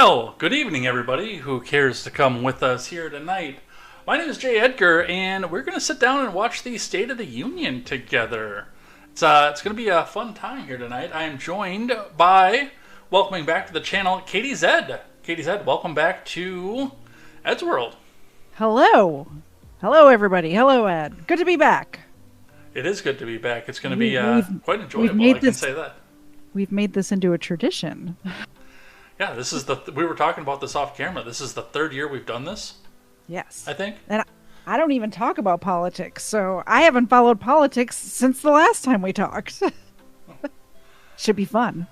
Well, good evening, everybody who cares to come with us here tonight. My name is Jay Edgar, and we're going to sit down and watch the State of the Union together. It's going to be a fun time here tonight. I am joined by, welcoming back to the channel, KTZed. KTZed, welcome back to Ed's World. Hello. Hello, everybody. Hello, Ed. Good to be back. It is good to be back. It's going to be quite enjoyable, I can say that. We've made this into a tradition. Yeah, this is we were talking about this off camera. This is the third year we've done this. Yes. I think. And I don't even talk about politics, so I haven't followed politics since the last time we talked. Should be fun.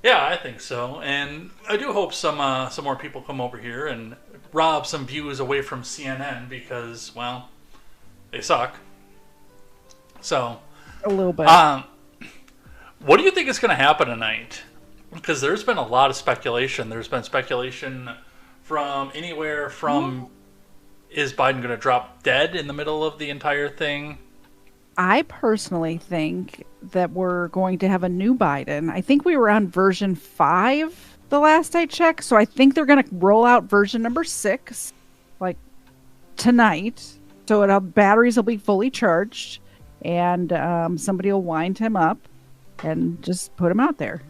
Yeah, I think so. And I do hope some more people come over here and rob some views away from CNN because, well, they suck. So, A little bit. What do you think is going to happen tonight? Because there's been a lot of speculation. There's been speculation from anywhere from is Biden going to drop dead in the middle of the entire thing? I personally think that we're going to have a new Biden. I think we were on version 5 the last I checked, so I think they're going to roll out version number 6 like tonight. So batteries will be fully charged, and somebody will wind him up and just put him out there.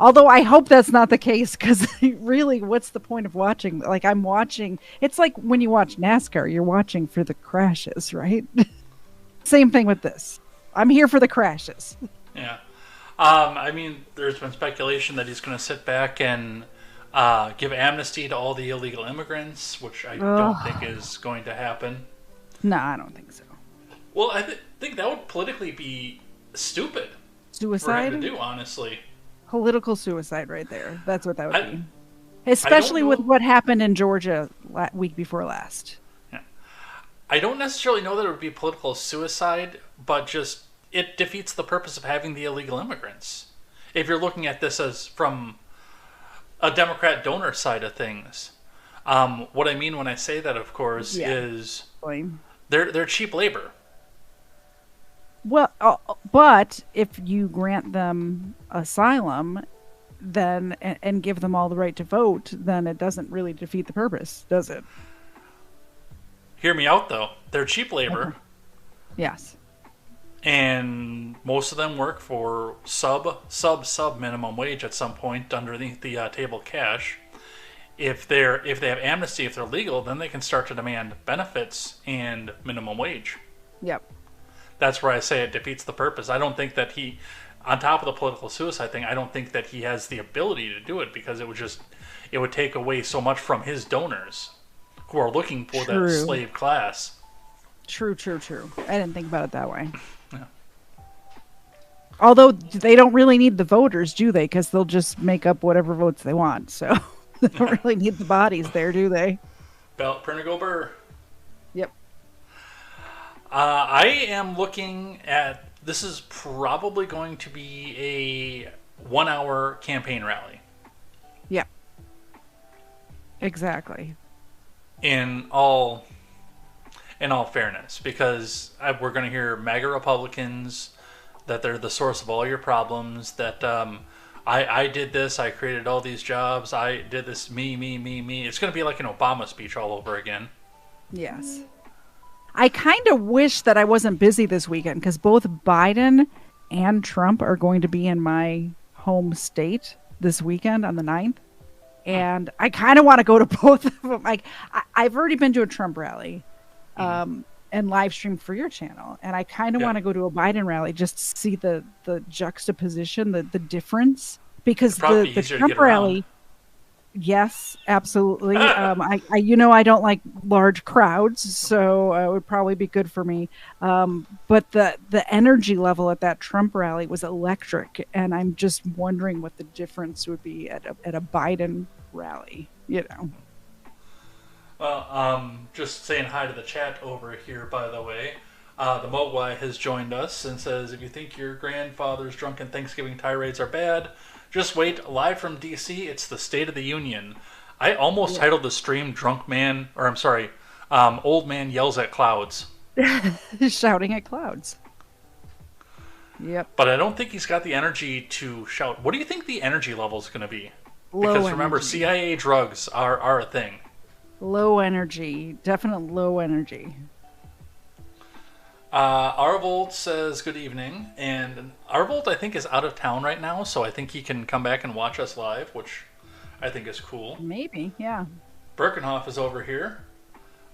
Although I hope that's not the case, because really, what's the point of watching? Like, I'm watching, it's like when you watch NASCAR, you're watching for the crashes, right? Same thing with this. I'm here for the crashes. Yeah. I mean, there's been speculation that he's going to sit back and give amnesty to all the illegal immigrants, which I don't think is going to happen. No, I don't think so. Well, I think that would politically be stupid Suicide? for him to do, honestly. Political suicide right there. That's what that would be. Especially with what happened in Georgia week before last. Yeah. I don't necessarily know that it would be political suicide, but just it defeats the purpose of having the illegal immigrants. If you're looking at this as from a Democrat donor side of things. What I mean when I say that, of course, is they're cheap labor. Well, but if you grant them asylum, then and give them all the right to vote, then it doesn't really defeat the purpose, does it? Hear me out, though. They're cheap labor. Okay. Yes. And most of them work for sub minimum wage at some point underneath the table cash. If they have amnesty, if they're legal, then they can start to demand benefits and minimum wage. Yep. That's where I say it defeats the purpose. I don't think that on top of the political suicide thing, I don't think that he has the ability to do it because it would take away so much from his donors who are looking for that slave class. True. I didn't think about it that way. Yeah. Although they don't really need the voters, do they? Because they'll just make up whatever votes they want. So they don't really need the bodies there, do they? Ballot printer go burr. Yep. I am looking at, this is probably going to be a 1-hour campaign rally. Yeah. Exactly. In all fairness, because we're going to hear MAGA Republicans, that they're the source of all your problems, that I did this, I created all these jobs, I did this, me. It's going to be like an Obama speech all over again. Yes. I kind of wish that I wasn't busy this weekend because both Biden and Trump are going to be in my home state this weekend on the 9th. And I kind of want to go to both of them. Like, I've already been to a Trump rally and live streamed for your channel. And I kind of want to go to a Biden rally just to see the juxtaposition, the difference. Because the Trump rally... Yes, absolutely. I don't like large crowds, so it would probably be good for me. But the energy level at that Trump rally was electric, and I'm just wondering what the difference would be at a Biden rally. You know. Well, just saying hi to the chat over here, by the way. The Mogwai has joined us and says, if you think your grandfather's drunken Thanksgiving tirades are bad, just wait. Live from DC, it's the State of the Union. I almost titled the stream Old Man Yells at Clouds. Shouting at clouds. Yep. But I don't think he's got the energy to shout. What do you think the energy level is going to be? Low Because remember, energy. CIA drugs are a thing. Low energy. Definite low energy. Arvold says good evening, and Arvold I think is out of town right now, so I think he can come back and watch us live, which I think is cool. Maybe, yeah. Birkenhoff is over here.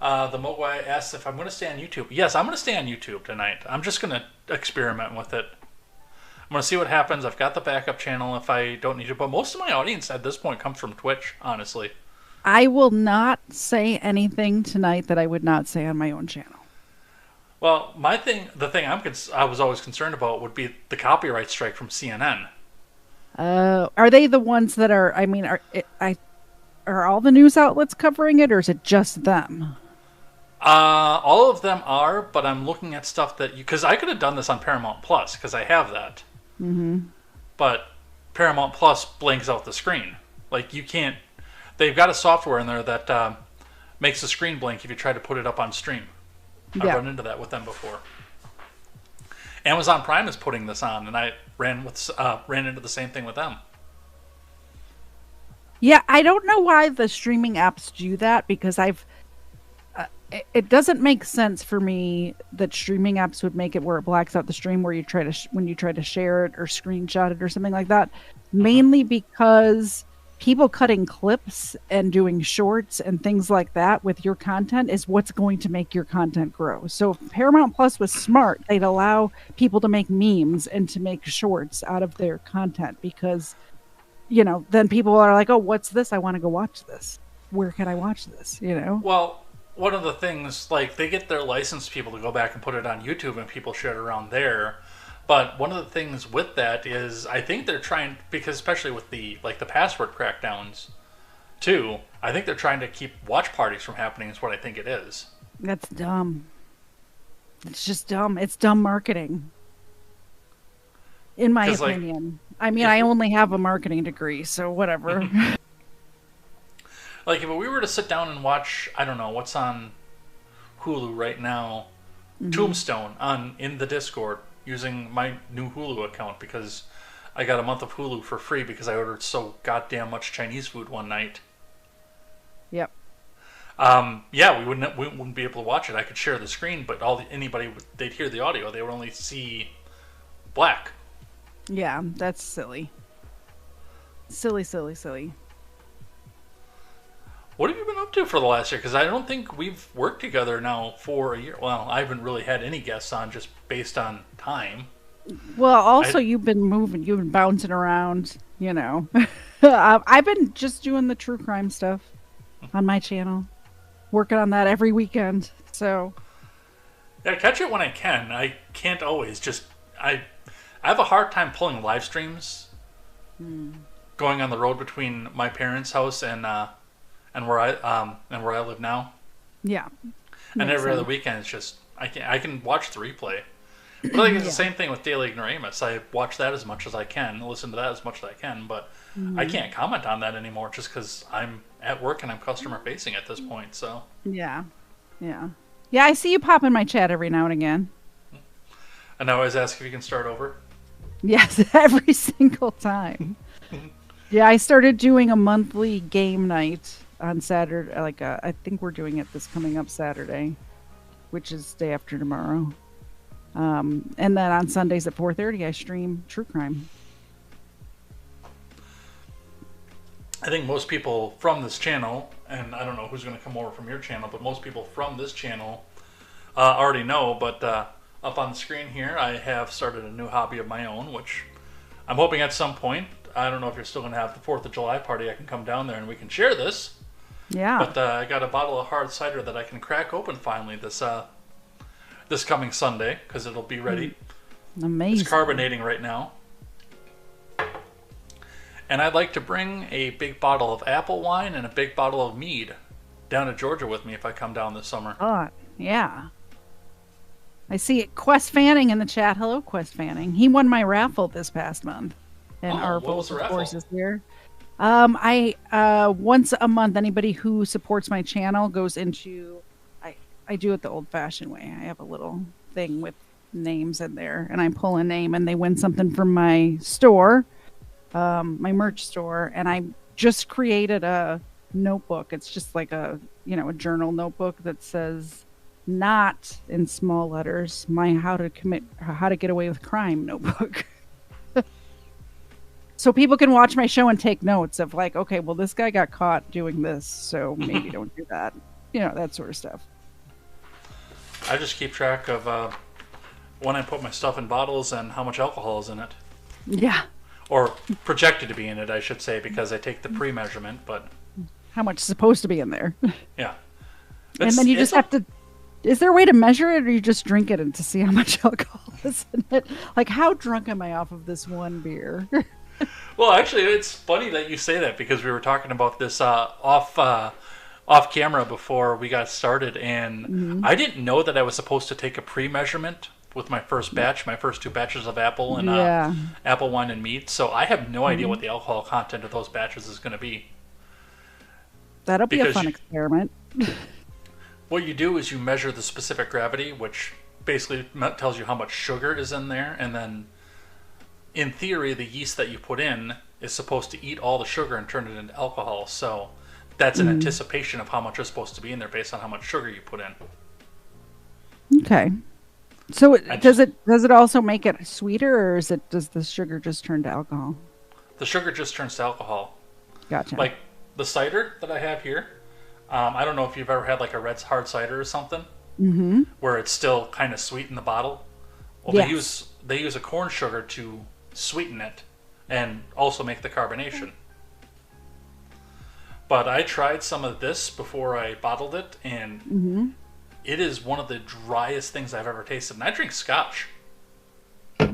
The Mogwai asks if I'm going to stay on YouTube. Yes, I'm going to stay on YouTube tonight. I'm just going to experiment with it. I'm going to see what happens. I've got the backup channel if I don't need it, but most of my audience at this point comes from Twitch, honestly. I will not say anything tonight that I would not say on my own channel. Well, the thing I was always concerned about would be the copyright strike from CNN. Are they the ones that are? I mean, are all the news outlets covering it, or is it just them? All of them are, but I'm looking at stuff that because I could have done this on Paramount Plus because I have that. Mm-hmm. But Paramount Plus blanks out the screen. Like you can't. They've got a software in there that makes the screen blank if you try to put it up on stream. I've run into that with them before. Amazon Prime is putting this on, and I ran into the same thing with them. Yeah, I don't know why the streaming apps do that because it doesn't make sense for me that streaming apps would make it where it blacks out the stream where you try to when you try to share it or screenshot it or something like that. Mainly because people cutting clips and doing shorts and things like that with your content is what's going to make your content grow. So if Paramount Plus was smart, they'd allow people to make memes and to make shorts out of their content because, then people are like, oh, what's this? I want to go watch this. Where can I watch this? Well, one of the things, like, they get their licensed people to go back and put it on YouTube and people share it around there. But one of the things with that is I think they're trying, because especially with the password crackdowns too, I think they're trying to keep watch parties from happening is what I think it is. That's dumb. It's just dumb. It's dumb marketing. In my opinion. I mean, I only have a marketing degree, so whatever. Like if we were to sit down and watch, I don't know, what's on Hulu right now, Tombstone in the Discord, using my new Hulu account because I got a month of Hulu for free because I ordered so goddamn much Chinese food one night. Yep. Yeah, we wouldn't be able to watch it. I could share the screen, but they'd hear the audio. They would only see black. Yeah, that's silly. Silly, silly, silly. What have you been up to for the last year? Because I don't think we've worked together now for a year. Well, I haven't really had any guests on just based on time. Well, also you've been moving, you've been bouncing around, I've been just doing the true crime stuff on my channel, working on that every weekend. So yeah, I catch it when I can. I can't always. I have a hard time pulling live streams, going on the road between my parents' house and where I live now. Yeah. And every other weekend, it's just I can watch the replay. But I think it's the same thing with Daily Ignoramus. I watch that as much as I can, listen to that as much as I can, but I can't comment on that anymore just because I'm at work and I'm customer facing at this point. So yeah. I see you pop in my chat every now and again. And I always ask if you can start over. Yes, every single time. Yeah, I started doing a monthly game night on Saturday. I think we're doing it this coming up Saturday, which is day after tomorrow. And then on Sundays at 4:30, I stream true crime. I think most people from this channel, and I don't know who's going to come over from your channel, but most people from this channel already know. But up on the screen here, I have started a new hobby of my own, which I'm hoping at some point, I don't know if you're still going to have the 4th of July party, I can come down there and we can share this. Yeah. But I got a bottle of hard cider that I can crack open finally this coming Sunday because it'll be ready. Amazing. It's carbonating right now. And I'd like to bring a big bottle of apple wine and a big bottle of mead down to Georgia with me if I come down this summer. Oh, yeah. I see it. Quest Fanning in the chat. Hello, Quest Fanning. He won my raffle this past month. And our what was the raffle? Force is here. I once a month, anybody who supports my channel goes into. I do it the old-fashioned way. I have a little thing with names in there, and I pull a name, and they win something from my store, my merch store, and I just created a notebook. It's just like a, a journal notebook that says not in small letters, my how to get away with crime notebook. So people can watch my show and take notes of like, okay, well, this guy got caught doing this, so maybe don't do that. That sort of stuff. I just keep track of when I put my stuff in bottles and how much alcohol is in it. Yeah. Or projected to be in it, I should say, because I take the pre-measurement, but... How much is supposed to be in there. Yeah. And then you just have to... Is there a way to measure it, or you just drink it and to see how much alcohol is in it? Like, how drunk am I off of this one beer? Well, actually, it's funny that you say that, because we were talking about this off camera before we got started, and I didn't know that I was supposed to take a pre-measurement with my first batch, my first 2 batches of apple and apple wine and meat. So I have no idea what the alcohol content of those batches is going to be. That'll be a fun experiment. What you do is you measure the specific gravity, which basically tells you how much sugar is in there, and then in theory, the yeast that you put in is supposed to eat all the sugar and turn it into alcohol. So that's an anticipation of how much is supposed to be in there based on how much sugar you put in. Okay. So does it also make it sweeter, or does the sugar just turn to alcohol? The sugar just turns to alcohol. Gotcha. Like the cider that I have here, I don't know if you've ever had like a red hard cider or something, where it's still kind of sweet in the bottle. Well, yes. They use a corn sugar to sweeten it and also make the carbonation. But I tried some of this before I bottled it, and it is one of the driest things I've ever tasted. And I drink scotch. I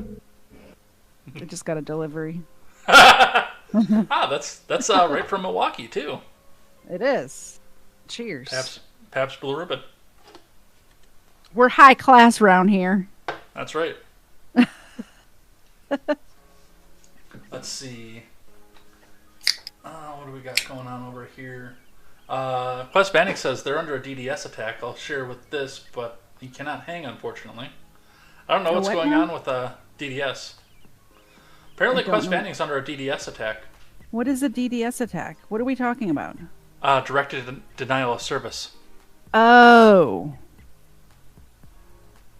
just got a delivery. That's right from Milwaukee too. It is. Cheers. Pabst Blue Ribbon. We're high class around here. That's right. Let's see. What do we got going on over here? Quest Bannock says they're under a DDS attack. I'll share with this, but he cannot hang, unfortunately. I don't know what's going on with DDS. Apparently, Quest Bannock's under a DDS attack. What is a DDS attack? What are we talking about? Directed denial of service. Oh.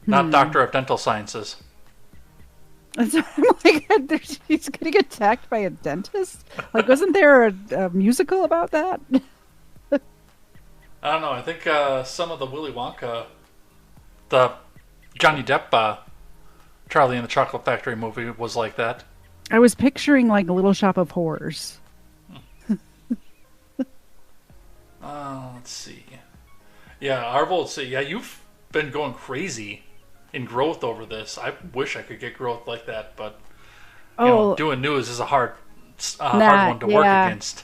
Not Doctor of Dental Sciences. I'm like, he's going to get attacked by a dentist? Like, wasn't there a musical about that? I don't know. I think some of the Willy Wonka, the Johnny Depp Charlie and the Chocolate Factory movie was like that. I was picturing like a Little Shop of Horrors. Let's see. Yeah, Arvold say, yeah, you've been going crazy in growth over this. I wish I could get growth like that, but doing news is a hard one to work against.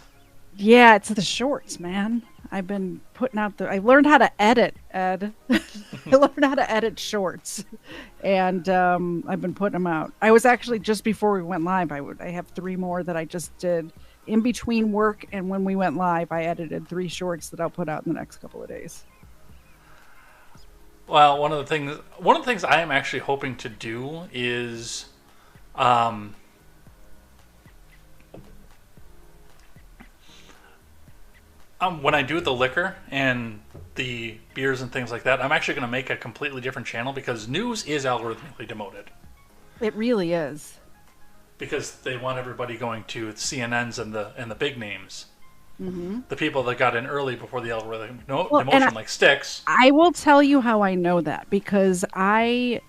Yeah, it's the shorts, man. I've been putting out I learned how to edit, Ed. I learned how to edit shorts, and I've been putting them out. I was actually, just before we went live, I have 3 more that I just did in between work and when we went live. I edited 3 shorts that I'll put out in the next couple of days. Well, one of the things I am actually hoping to do is when I do the liquor and the beers and things like that, I'm actually going to make a completely different channel, because news is algorithmically demoted. It really is. Because they want everybody going to CNNs and the big names. Mm-hmm. The people that got in early before the algorithm demotion, like Styx. I will tell you how I know that, because I'm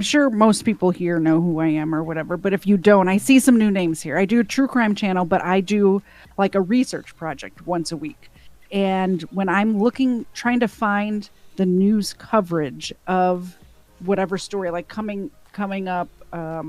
sure most people here know who I am or whatever, but if you don't, I see some new names here. I do a true crime channel, but I do like a research project once a week. And when I'm trying to find the news coverage of whatever story, like coming up, I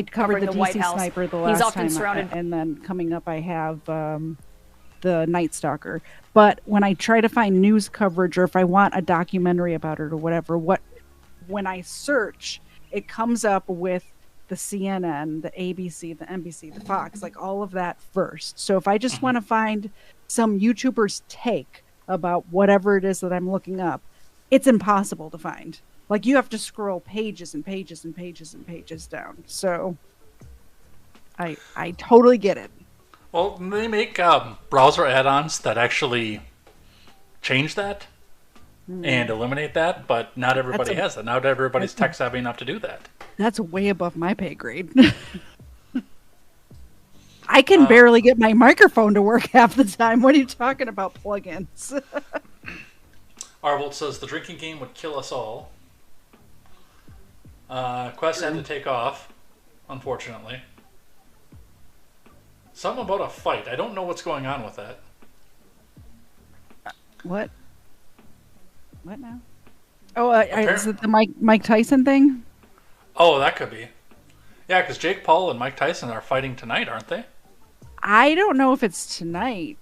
covered the DC sniper the last time, and then coming up I have the Night Stalker. But when I try to find news coverage, or if I want a documentary about it or whatever, when I search, it comes up with the CNN, the ABC, the NBC, the Fox, like all of that first. So if I just want to find some YouTuber's take about whatever it is that I'm looking up, it's impossible to find. Like, you have to scroll pages and pages and pages and pages down. So I totally get it. Well, they make browser add-ons that actually change that and eliminate that, but not everybody has that. Not everybody's tech savvy enough to do that. That's way above my pay grade. I can barely get my microphone to work half the time. What are you talking about plugins? Arvold says the drinking game would kill us all. Quest had to take off, unfortunately. Something about a fight. I don't know what's going on with that. What? What now? Oh, is it the Mike Tyson thing? Oh, that could be. Yeah, because Jake Paul and Mike Tyson are fighting tonight, aren't they? I don't know if it's tonight.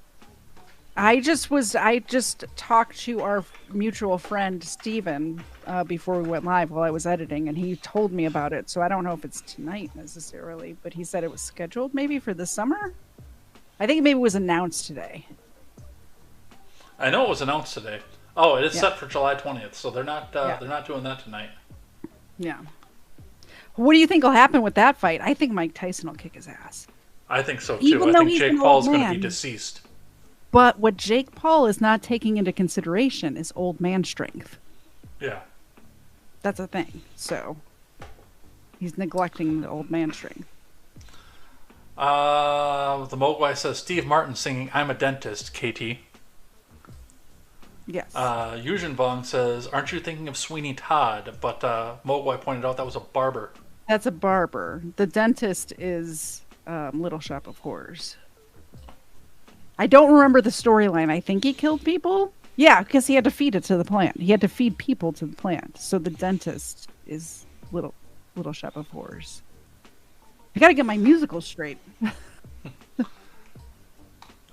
I just talked to our mutual friend Steven before we went live while I was editing, and he told me about it. So I don't know if it's tonight necessarily, but he said it was scheduled maybe for the summer. I think maybe it was announced today. I know it was announced today. Oh, it is set for July 20th, so they're not doing that tonight. Yeah. What do you think will happen with that fight? I think Mike Tyson will kick his ass. I think so too. Even I think Jake Paul's going to be deceased. But what Jake Paul is not taking into consideration is old man strength. Yeah. That's a thing. So he's neglecting the old man strength. The Mogwai says Steve Martin singing "I'm a Dentist." KT. Yes. Yujin Bong says, "Aren't you thinking of Sweeney Todd?" But Mogwai pointed out that was a barber. That's a barber. The dentist is Little Shop of Horrors. I don't remember the storyline. I think he killed people. Yeah, because he had to feed it to the plant. He had to feed people to the plant. So the dentist is Little Shop of Horrors. I got to get my musicals straight.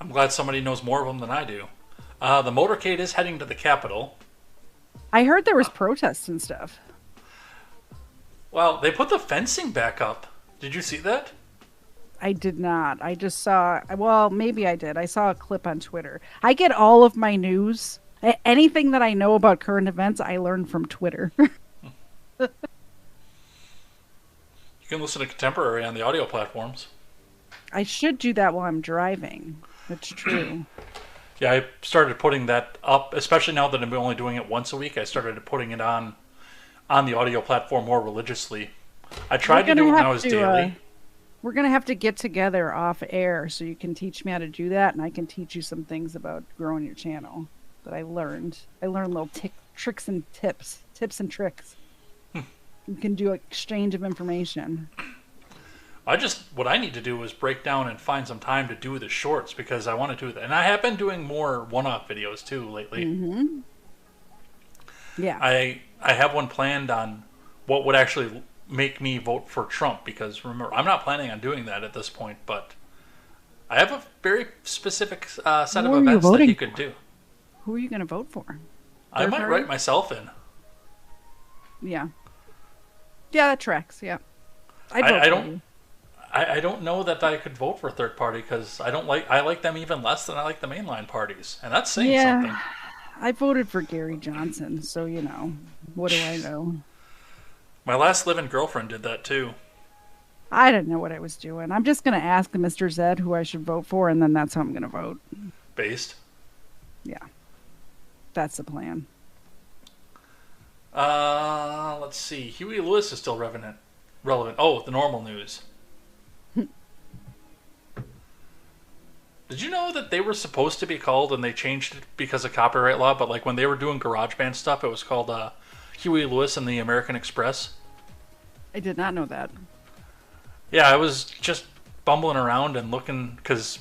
I'm glad somebody knows more of them than I do. The motorcade is heading to the Capitol. I heard there was protests and stuff. Well, they put the fencing back up. Did you see that? I did not. I just saw, well, maybe I did. I saw a clip on Twitter. I get all of my news. Anything that I know about current events, I learn from Twitter. You can listen to Contemporary on the audio platforms. I should do that while I'm driving. That's true. Yeah, I started putting that up, especially now that I'm only doing it once a week. I started putting it on the audio platform more religiously. I tried to do it when I was daily. We're going to have to get together off air so you can teach me how to do that, and I can teach you some things about growing your channel that I learned. I learned little tricks and tips and tricks. You can do exchange of information. What I need to do is break down and find some time to do the shorts because I want to do that. And I have been doing more one-off videos too lately. Mm-hmm. Yeah. I have one planned on what would actually make me vote for Trump because remember, I'm not planning on doing that at this point, but I have a very specific set of events that he could do. Who are you going to vote for? I might write myself in. Yeah. Yeah, that tracks. Yeah. I don't know that I could vote for third party because I like them even less than I like the mainline parties, and that's saying something. I voted for Gary Johnson, so what do I know? My last living girlfriend did that too. I didn't know what I was doing. I'm just going to ask Mr. Zed who I should vote for, and then that's how I'm going to vote. Based? Yeah. That's the plan. Let's see. Huey Lewis is still relevant. Oh, the normal news. Did you know that they were supposed to be called, and they changed it because of copyright law, but like when they were doing GarageBand stuff, it was called Huey Lewis and the American Express? I did not know that. Yeah, I was just bumbling around and looking, because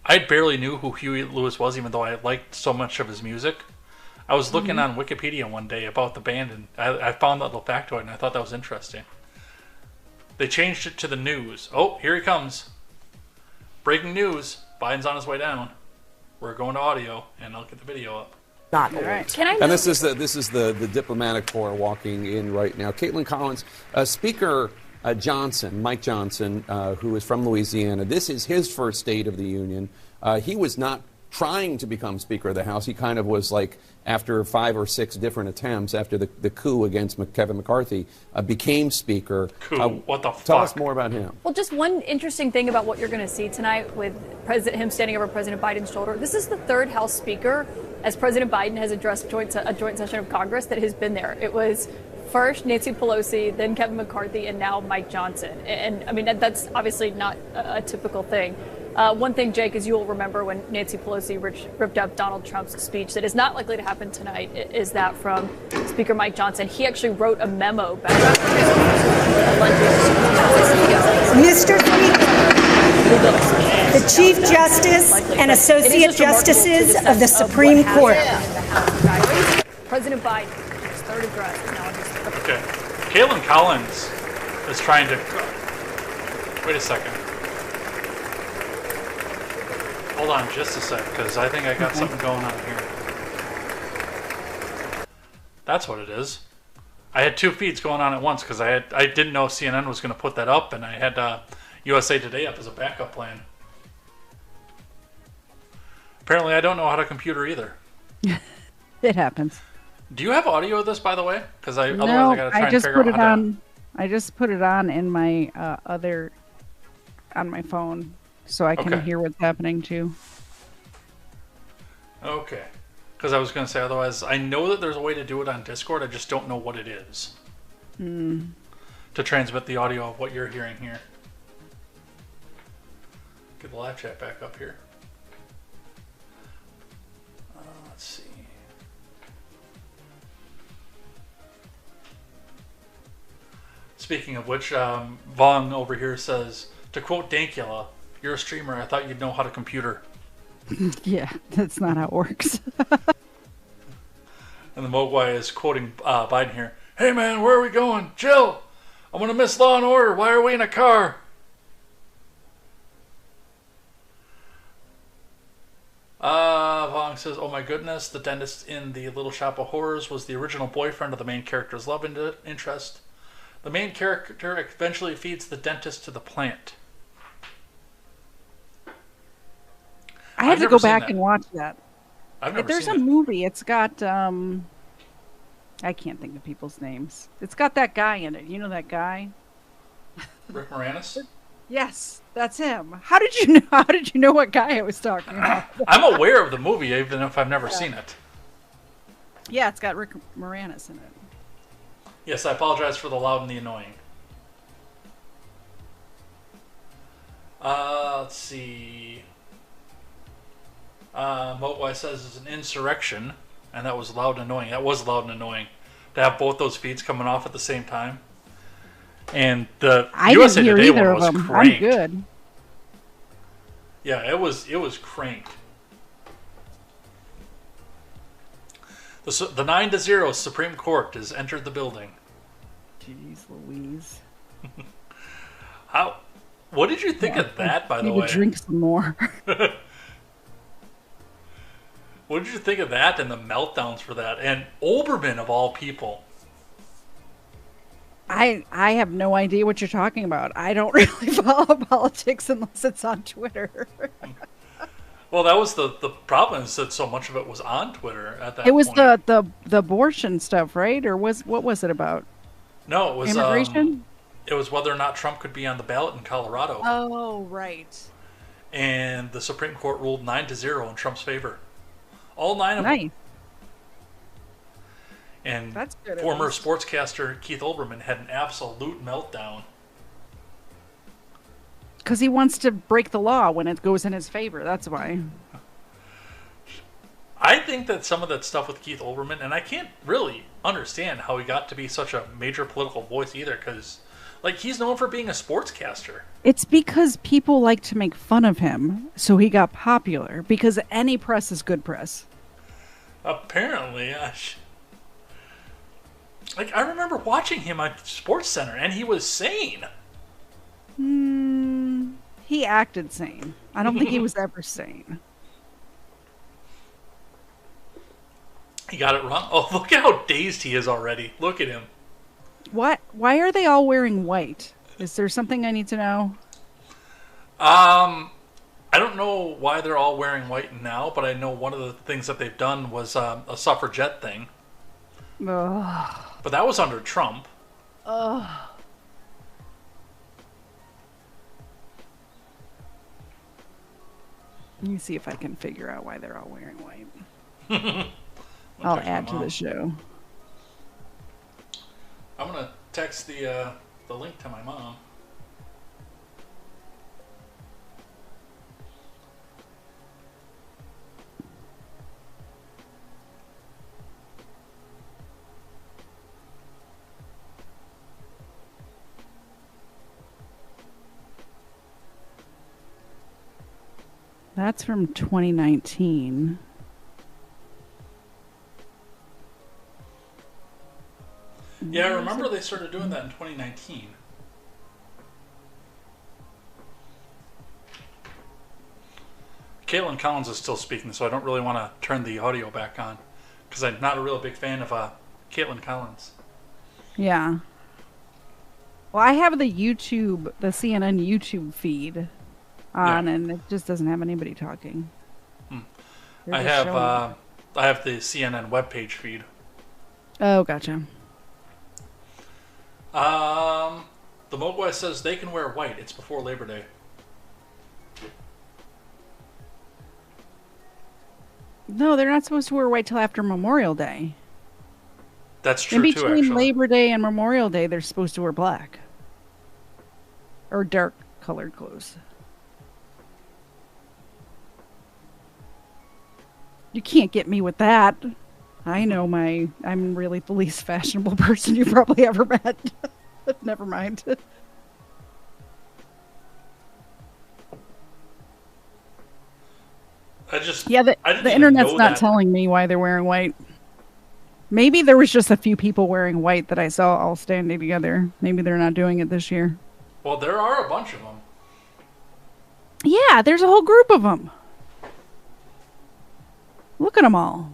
I barely knew who Huey Lewis was, even though I liked so much of his music. I was looking on Wikipedia one day about the band, and I found that little factoid, and I thought that was interesting. They changed it to the news. Oh, here he comes. Breaking news. Biden's on his way down. We're going to audio, and I'll get the video up. Not old. Right. And this is the diplomatic corps walking in right now. Caitlin Collins, Speaker Johnson, Mike Johnson, who is from Louisiana. This is his first State of the Union. He was not trying to become Speaker of the House. He kind of was like, after 5 or 6 different attempts, after the coup against Kevin McCarthy, became Speaker. Coup? What the fuck? Tell us more about him. Well, just one interesting thing about what you're going to see tonight with him standing over President Biden's shoulder. This is the 3rd House Speaker, as President Biden has addressed a joint session of Congress, that has been there. It was first Nancy Pelosi, then Kevin McCarthy, and now Mike Johnson. And I mean, that's obviously not a typical thing. One thing, Jake, is you'll remember when Nancy Pelosi ripped up Donald Trump's speech that is not likely to happen tonight, is that from Speaker Mike Johnson. He actually wrote a memo back. Mr. Speaker, the Chief Justice and Associate Justices of the Supreme Court. President Biden, his 3rd address is now on his 3rd. Okay. Caitlin Collins is trying to... Wait a second. Hold on just a sec, because I think I got something going on here. That's what it is. I had 2 feeds going on at once because I didn't know CNN was going to put that up, and I had USA Today up as a backup plan. Apparently, I don't know how to computer either. It happens. Do you have audio of this, by the way? Because otherwise I got to try and just figure put out it how on. I just put it on in my on my phone, so I can hear what's happening too. Okay. Because I was going to say, otherwise, I know that there's a way to do it on Discord. I just don't know what it is. To transmit the audio of what you're hearing here. Get the live chat back up here. Let's see. Speaking of which, Vong over here says, to quote Dankula, you're a streamer, I thought you'd know how to computer. Yeah, that's not how it works. And the Mogwai is quoting Biden here. Hey man, where are we going? Chill! I'm gonna miss Law and Order. Why are we in a car? Vong says, oh my goodness, the dentist in the Little Shop of Horrors was the original boyfriend of the main character's love interest. The main character eventually feeds the dentist to the plant. I have to go back and watch that. There's a movie. It's got I can't think of people's names. It's got that guy in it. You know that guy? Rick Moranis? Yes, that's him. How did you know? How did you know what guy I was talking about? I'm aware of the movie, even if I've never seen it. Yeah, it's got Rick Moranis in it. Yes, I apologize for the loud and the annoying. Let's see. Motwai says it's an insurrection, and that was loud and annoying. That was loud and annoying to have both those feeds coming off at the same time. And the USA Today one was cranked. I'm good. Yeah, it was cranked. The 9-0 Supreme Court has entered the building. Jeez Louise. What did you think of that, by the way? Need to drink some more. What did you think of that and the meltdowns for that? And Olbermann, of all people. I have no idea what you're talking about. I don't really follow politics unless it's on Twitter. Well, that was the problem, is that so much of it was on Twitter at that point. It was the abortion stuff, right? Or what was it about? No, it was immigration? It was whether or not Trump could be on the ballot in Colorado. Oh, right. And the Supreme Court ruled 9-0 in Trump's favor. All 9 of nice. them. And that's good, former sportscaster Keith Olbermann had an absolute meltdown. Because he wants to break the law when it goes in his favor. That's why. I think that some of that stuff with Keith Olbermann, and I can't really understand how he got to be such a major political voice either, because he's known for being a sportscaster. It's because people like to make fun of him, so he got popular, because any press is good press. Apparently. I remember watching him on SportsCenter, and he was sane. He acted sane. I don't think he was ever sane. He got it wrong. Oh, look at how dazed he is already. Look at him. What? Why are they all wearing white? Is there something I need to know? I I don't know why they're all wearing white now, but I know one of the things that they've done was a suffragette thing. Ugh. But that was under Trump. Ugh. Let me see if I can figure out why they're all wearing white. I'll add to the show. I'm gonna text the link to my mom. That's from 2019. Yeah, I remember they started doing that in 2019. Caitlin Collins is still speaking, so I don't really want to turn the audio back on because I'm not a real big fan of Caitlin Collins. Yeah. Well, I have the CNN YouTube feed on, and it just doesn't have anybody talking. I have the CNN webpage feed. Oh, gotcha. The Mogwai says they can wear white. It's before Labor Day. No, they're not supposed to wear white till after Memorial Day. That's true, in between too, actually. Labor Day and Memorial Day, they're supposed to wear black. Or dark colored clothes. You can't get me with that. I know I'm really the least fashionable person you've probably ever met. Never mind. The internet's not telling me why they're wearing white. Maybe there was just a few people wearing white that I saw all standing together. Maybe they're not doing it this year. Well, there are a bunch of them. Yeah, there's a whole group of them. Look at them all.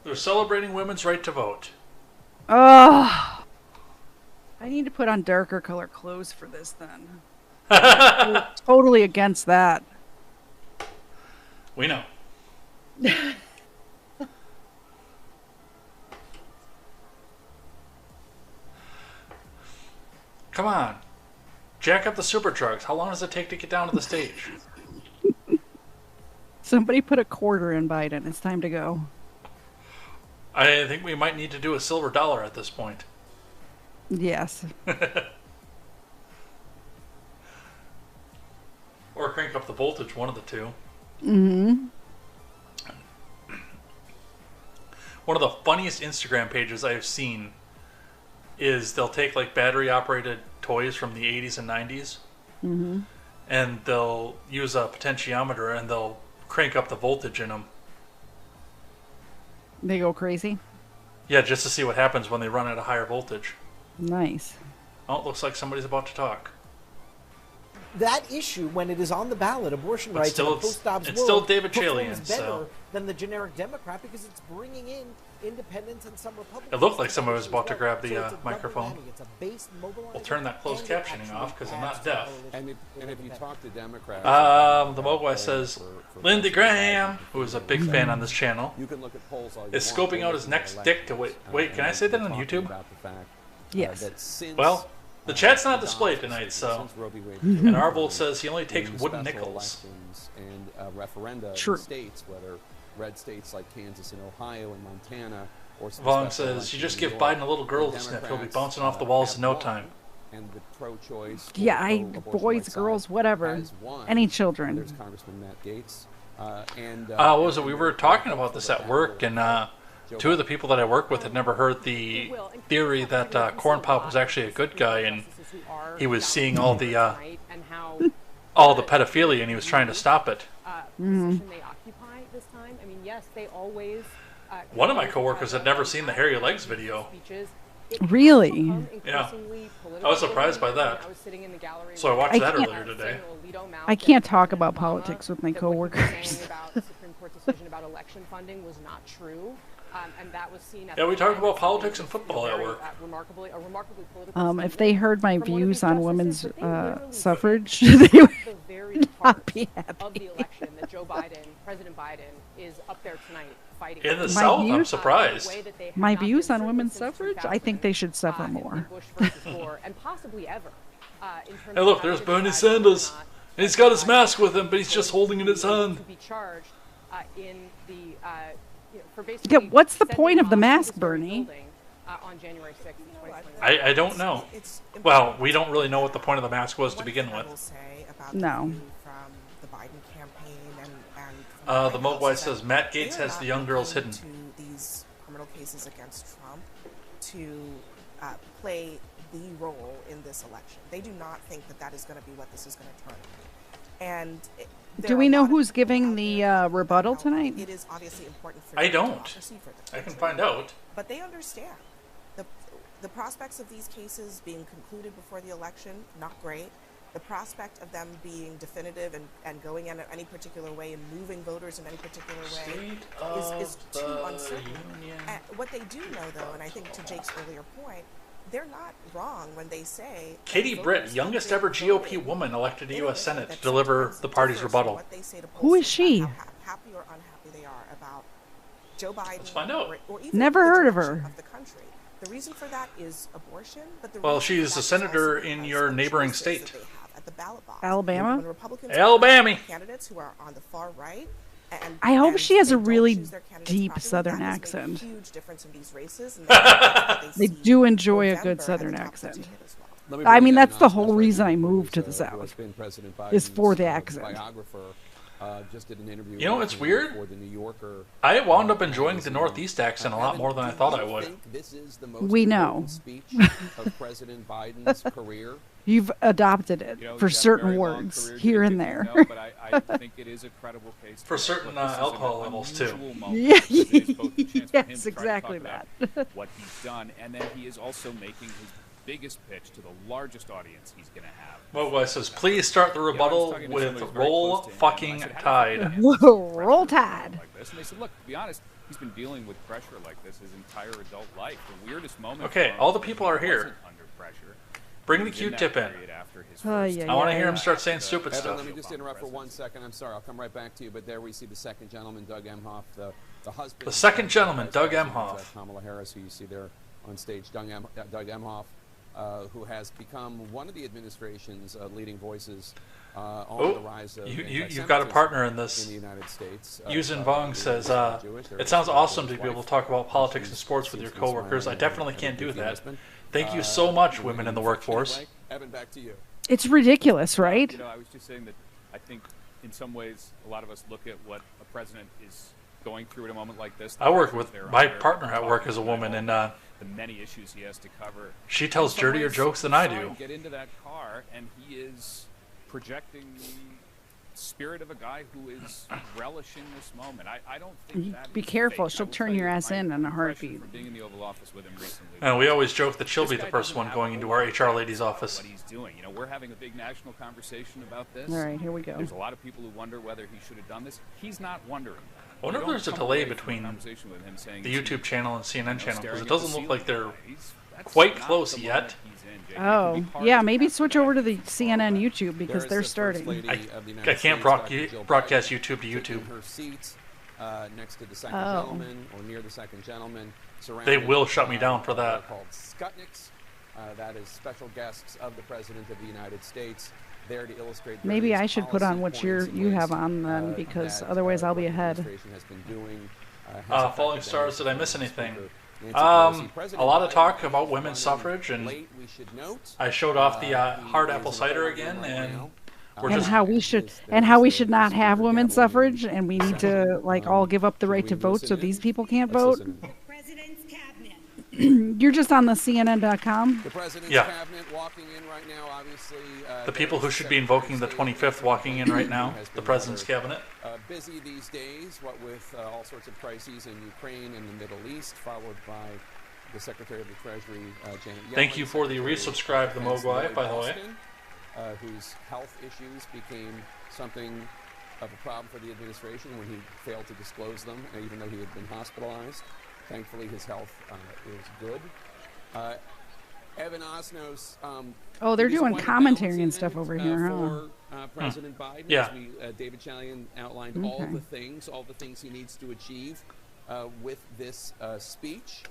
They're celebrating women's right to vote. Oh, I need to put on darker color clothes for this then. I'm totally against that. We know. Come on. Jack up the super trucks. How long does it take to get down to the stage? Somebody put a quarter in Biden. It's time to go. I think we might need to do a silver dollar at this point. Yes. Or crank up the voltage, one of the two. Mm-hmm. One of the funniest Instagram pages I've seen is they'll take like battery-operated toys from the 80s and 90s, mm-hmm. and they'll use a potentiometer and they'll crank up the voltage in them. They go crazy? Yeah, just to see what happens when they run at a higher voltage. Nice. Oh, it looks like somebody's about to talk. That issue, when it is on the ballot, abortion But rights still, in a post-Dobbs it's world, still David performs Chalian, better so than the generic Democrat because it's bringing in independents and some Republicans. It looked like somebody was about to grab the So it's a microphone. double whammy. It's a base mobilizer We'll turn that closed and it captioning actually off because I'm adds not to deaf. the And if you talk to Democrats, The Mogwai says Lindsey Graham, who is a big fan on this channel, you can look at polls all you is want, scoping out his next dick to wait. Wait, can I say that on YouTube? Yes. Well, the chat's not displayed tonight, so. And Arvold says he only takes wooden nickels. And referenda True. in states, whether red states like Kansas and Ohio and Montana, or Vaughn says you just give Biden a little girl to sniff, he'll be bouncing off the walls in no time. And the pro-choice, Yeah, pro-abortion boys, rights girls, side whatever. has won. Any children. There's Congressman Matt Gaetz. What was it? We were talking about this at work, and two of the people that I work with had never heard the theory that Corn Pop was actually a good guy, and he was seeing all the pedophilia, and he was trying to stop it. One of my coworkers had never seen the Hairy Legs video. Really? Yeah. I was surprised by that. So I watched that earlier today. I can't talk about politics with my coworkers. Yeah, we talk about politics and football at work. If they heard my views on women's suffrage, they not be of happy. the election that President Biden, is up there tonight fighting. In the My South, I'm views- surprised. My views on women's suffrage, I think they should suffer more. Bush versus Gore, and possibly ever. In terms Hey, look, of there's having to Bernie decide whether or Sanders. not And he's got his mask with him, but he's just holding it in his hand. to be charged in the for Yeah, basically what's the sending point of the bombs to mask, this very Bernie? building, on January 6th, 2021. I don't know. Well, we don't really know what the point of the mask was to begin with. No. From the Biden campaign and The Mogwai says Matt Gaetz has the young girls hidden. to these criminal cases against Trump to play the role in this election. They do not think that is going to be what this is going to turn. And Do we know who's giving the rebuttal tonight? It is obviously important for I don't. democracy, for the I can country. find out. But they understand the prospects of these cases being concluded before the election, not great. The prospect of them being definitive and going in any particular way and moving voters in any particular way is too uncertain. And what they do know, though, and I think to Jake's earlier point, they're not wrong when they say Katie Britt, youngest ever GOP woman elected to U.S. Senate, to deliver the party's rebuttal. Who is she? How happy or unhappy they are about Joe Biden. Let's find out. Or even Never the heard of direction her. Of the country. The reason for that is abortion, but the Well, reason for she's that a is senator also in because your of neighboring choices state. that they have at the ballot box. Alabama? When Republicans Alabama. have candidates who are on the far right. I hope and she has they a don't really choose their candidates deep properly, Southern that has made accent. A huge difference in these races. And that's They what do see enjoy a November good at Southern the top accent. 13 as well. Let me I bring mean, in that's the Evan whole Osnos reason right I now, moved to who's, the who has South, been President is for the Biden's, accent. biographer. Just did an interview. You know, with it's him weird. For the New Yorker. I wound up enjoying the Northeast accent a lot more than I thought I would. This is the most We know. important speech of President Biden's career. You've adopted it You know, for he's got a certain very long words career, here Jake, and as there. you know, but I think it is a credible case. For to certain, look, this is an alcohol levels, too. unusual moment Yeah, because it is both a chance for him yes, to try to exactly talk that. about what he's done, and then he is also making his biggest pitch to the largest audience he's going to have. Mogwai says, please start the rebuttal talking to with somebody who's very Roll close to him, Fucking and I said, how Tide. do you think Whoa, this roll pressure tide. like this? And they said, look, to be honest, he's been dealing with pressure like this his entire adult life. The weirdest moment. Okay, for him all the was people when are he here. wasn't under pressure. Bring the It was in that Q-tip in. period after his Oh, first yeah, I want to yeah. hear him start saying stupid Evan, stuff. let me just interrupt for 1 second. I'm sorry. I'll come right back to you. But there we see the second gentleman, Doug Emhoff, the husband. The second gentleman, Vice Doug President, Emhoff. Kamala Harris, who you see there on stage. Doug Emhoff, who has become one of the administration's leading voices on the rise of you've got a partner in this. in the United States. Yuzin Vong says, it sounds awesome to be able to talk about politics and sports with your coworkers. I definitely can't do that. Thank you so much, women in the workforce. Evan, back to you. It's ridiculous, right? You know, I was just saying that I think in some ways a lot of us look at what a president is going through at a moment like this. I work with my partner at work as a woman, and the many issues he has to cover. she tells In some dirtier ways, jokes than you I saw do. him Get into that car, and he is projecting the spirit of a guy who is relishing this moment. I don't think that Be is careful, fake. I she'll will turn tell your you, ass my in a impression heartbeat. From being in the Oval Office with him recently. And we always joke that she'll This be the guy first doesn't one have going a into whole our lot HR of lady's about office. What he's doing. You know, we're having a big national conversation about this. All right, here we go. There's a lot of people who wonder whether he should have done this. He's not wondering. I wonder You if don't there's a come delay away from between conversation with him saying the he's, YouTube channel and CNN channel, because staring it at doesn't the look like ceiling. they're That's quite not close the yet. moment he's in, Jake. It can Oh, be hard yeah, to maybe capture switch that over to the from CNN YouTube There because is they're the First starting. Lady I, of the United I can't States, Dr. Jill broadcast Biden, YouTube to taking YouTube. her seat next to the second Oh. gentleman or near the second gentleman. They surrounded will shut me by down for what are that. Called Skutniks. That is special guests of the President of the United States. There to illustrate Maybe various I should put on policy what points and you ways, have on then, because that, otherwise I'll be what the ahead. administration has been doing, has Falling affected them. Stars, did I miss anything? Speaker Nancy Pelosi. A President lot of Biden talk has about been women's running suffrage, and late, we should note. I showed off the He hard is apple in cider the again, right and now. we're And just how we should not have women's suffrage, and we need to like all give up the right to vote, so these people can't vote. President's cabinet. You're just on the CNN.com. The president's Yeah. cabinet walking in right now, obviously. the people who should be invoking the 25th walking in right now, the president's cabinet. Busy these days, what with all sorts of crises in Ukraine and the Middle East, followed by the Secretary of the Treasury, Janet Yellen. Thank you for the Secretary resubscribe to of the Defense Mogwai, Lloyd by the way. Austin, whose health issues became something of a problem for the administration when he failed to disclose them, even though he had been hospitalized. Thankfully, his health is good. Evan Osnos. Oh, they're he was doing appointed commentary balancing and stuff act, over here, huh? for President Biden. Yeah. As David Chalian outlined all the things he needs to achieve with this speech.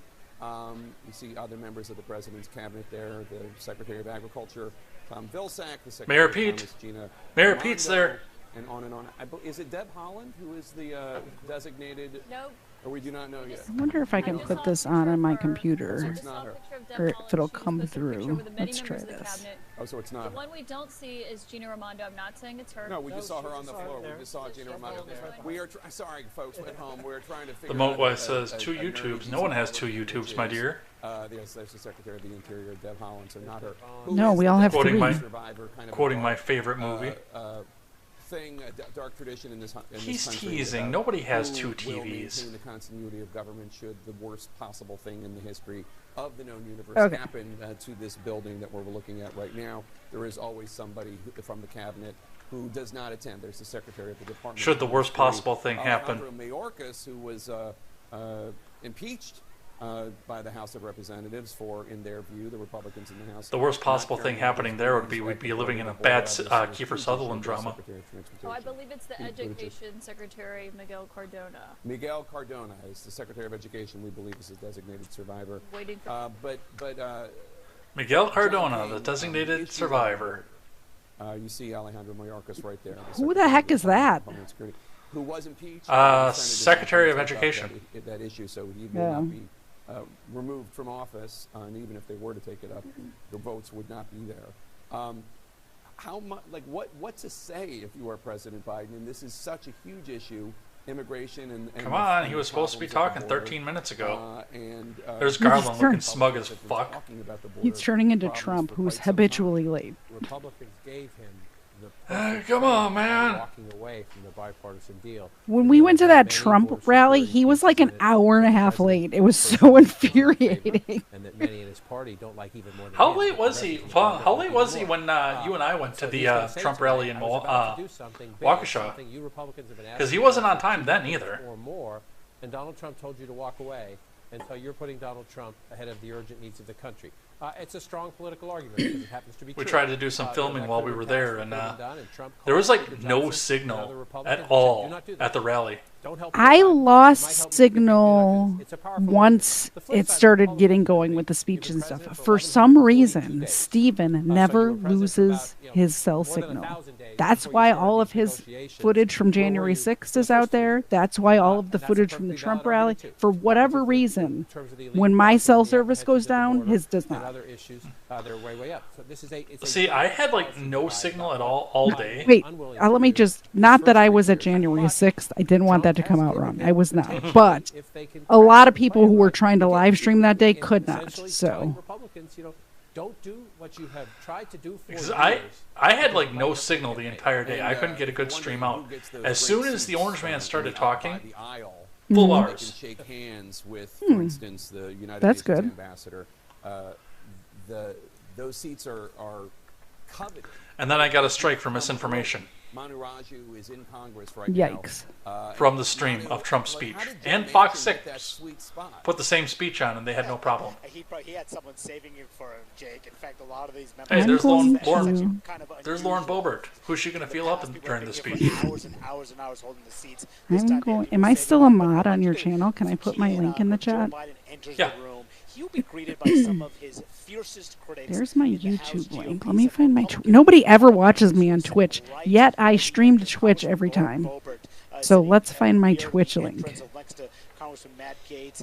You see other members of the president's cabinet there, the Secretary of Agriculture, Tom Vilsack, the Secretary Mayor of Pete. Commerce, Gina Mayor Raimondo, Pete's there. And on and on. Is it Deb Haaland who is the designated? No. Or we do not know yet. I wonder if I can put this on my computer, It's not her. or if it'll come through. Let's try Members of the this. cabinet. Oh, so it's not The her. one we don't see is Gina Raimondo. I'm not saying it's her. No, we just saw her on the floor. We just saw Gina Raimondo. We are sorry, folks at home. We're trying to figure The out. Moat says 2 YouTubes. No one has 2 YouTubes, my dear. Yes, there's the Secretary of the Interior, Deb Haaland, so not her. No, we all have Quoting 3. Quoting my favorite movie. Thing, a dark tradition in this He's country. teasing. Nobody has who 2 will TVs. maintain the continuity of government should the worst possible thing in the history of the known universe Okay. happen to this building that we're looking at right now. There is always somebody from the cabinet who does not attend. There's the Secretary of the Department. Should the worst possible thing happen. Alejandro Mayorkas, who was impeached by the House of Representatives for, in their view, the Republicans in the House. The worst possible not thing carrying happening there would be his we'd be respective living in a board bad officers, Kiefer who's Sutherland the drama. Secretary of Transportation. Oh, I believe it's the Pete Buttigieg. Education Secretary Miguel Cardona. Miguel Cardona is the Secretary of Education. We believe is a designated survivor. Waiting for. Miguel Cardona, John the King, designated issue survivor. You see Alejandro Mayorkas right there. Who the heck is that? Homeland Security, who was impeached? Secretary of Education. That issue, so he will not be removed from office, and even if they were to take it up, the votes would not be there. How much? Like, what to say if you are President Biden? And this is such a huge issue. Immigration and Come on, he was supposed to be talking 13 minutes ago. There's Garland looking smug as fuck. He's turning into Trump, who's habitually late. Republicans gave him Come on, man. walking away from the bipartisan deal. When we went to that Trump rally, he was like an hour and a half late. It was so infuriating. And that many in his party don't like even more than How him. late was he? How late was he when you and I went to the Trump rally in Waukesha? Because he wasn't on time then either. Or more, and Donald Trump told you to walk away, and so you're putting Donald Trump ahead of the urgent needs of the country. It's a strong political argument because it happens to be We true. tried to do some filming while we were there, and Trump there was like called no Johnson signal and other Republicans at and said, all "Do not do that. at the rally. Don't help I Joe Biden. It might lost help signal It's a powerful once argument. The flip it side of started Republicans getting is going they with the be speech and president stuff. for For some 1142 reason, days. Stephen So you never were president for loses about, his cell more than signal. 1,000 days That's before why you started all of these his negotiations. footage from Where were January you 6th the is first out there. week? That's why all of the That's a footage from the perfectly Trump valid rally, argument, too. for whatever In reason, terms of the illegal when my crossings, cell the service apprehensions goes at the down, border, his does and not. other issues, they're way up. So this is it's a See, I had like no signal at all day. Wait, let me just, not that I was at January 6th. I didn't want that to come out wrong. I was not. But a lot of people who were trying to live stream that day could not. So Republicans, don't do what you have tried to do for Because years. I had like no signal the entire day. I couldn't get a good stream out. As soon as the Orange Man started talking, full They bars. can shake hands with, for instance, the United That's Nations good. ambassador. Those seats are coveted. And then I got a strike for misinformation Manu Raju is in Congress right Yikes. now. from the stream of Trump's speech. And Fox 6 put the same speech on, and they had no problem. He had someone saving it for him, Jake. In fact, a lot of these members. Hey, I'm there's going Lauren. to- There's Lauren Boebert. Who's she going to feel up during the speech? Hours and hours and hours holding the seats. I'm going. Am I still a mod on your channel? Can I put my link in the chat? Joe Biden enters Yeah. the room. He'll be greeted by some of his fiercest critics. There's my in the House YouTube link. GOP. Let me find my. Nobody ever watches me on Twitch, yet I stream to Twitch every time. So let's find my Twitch link.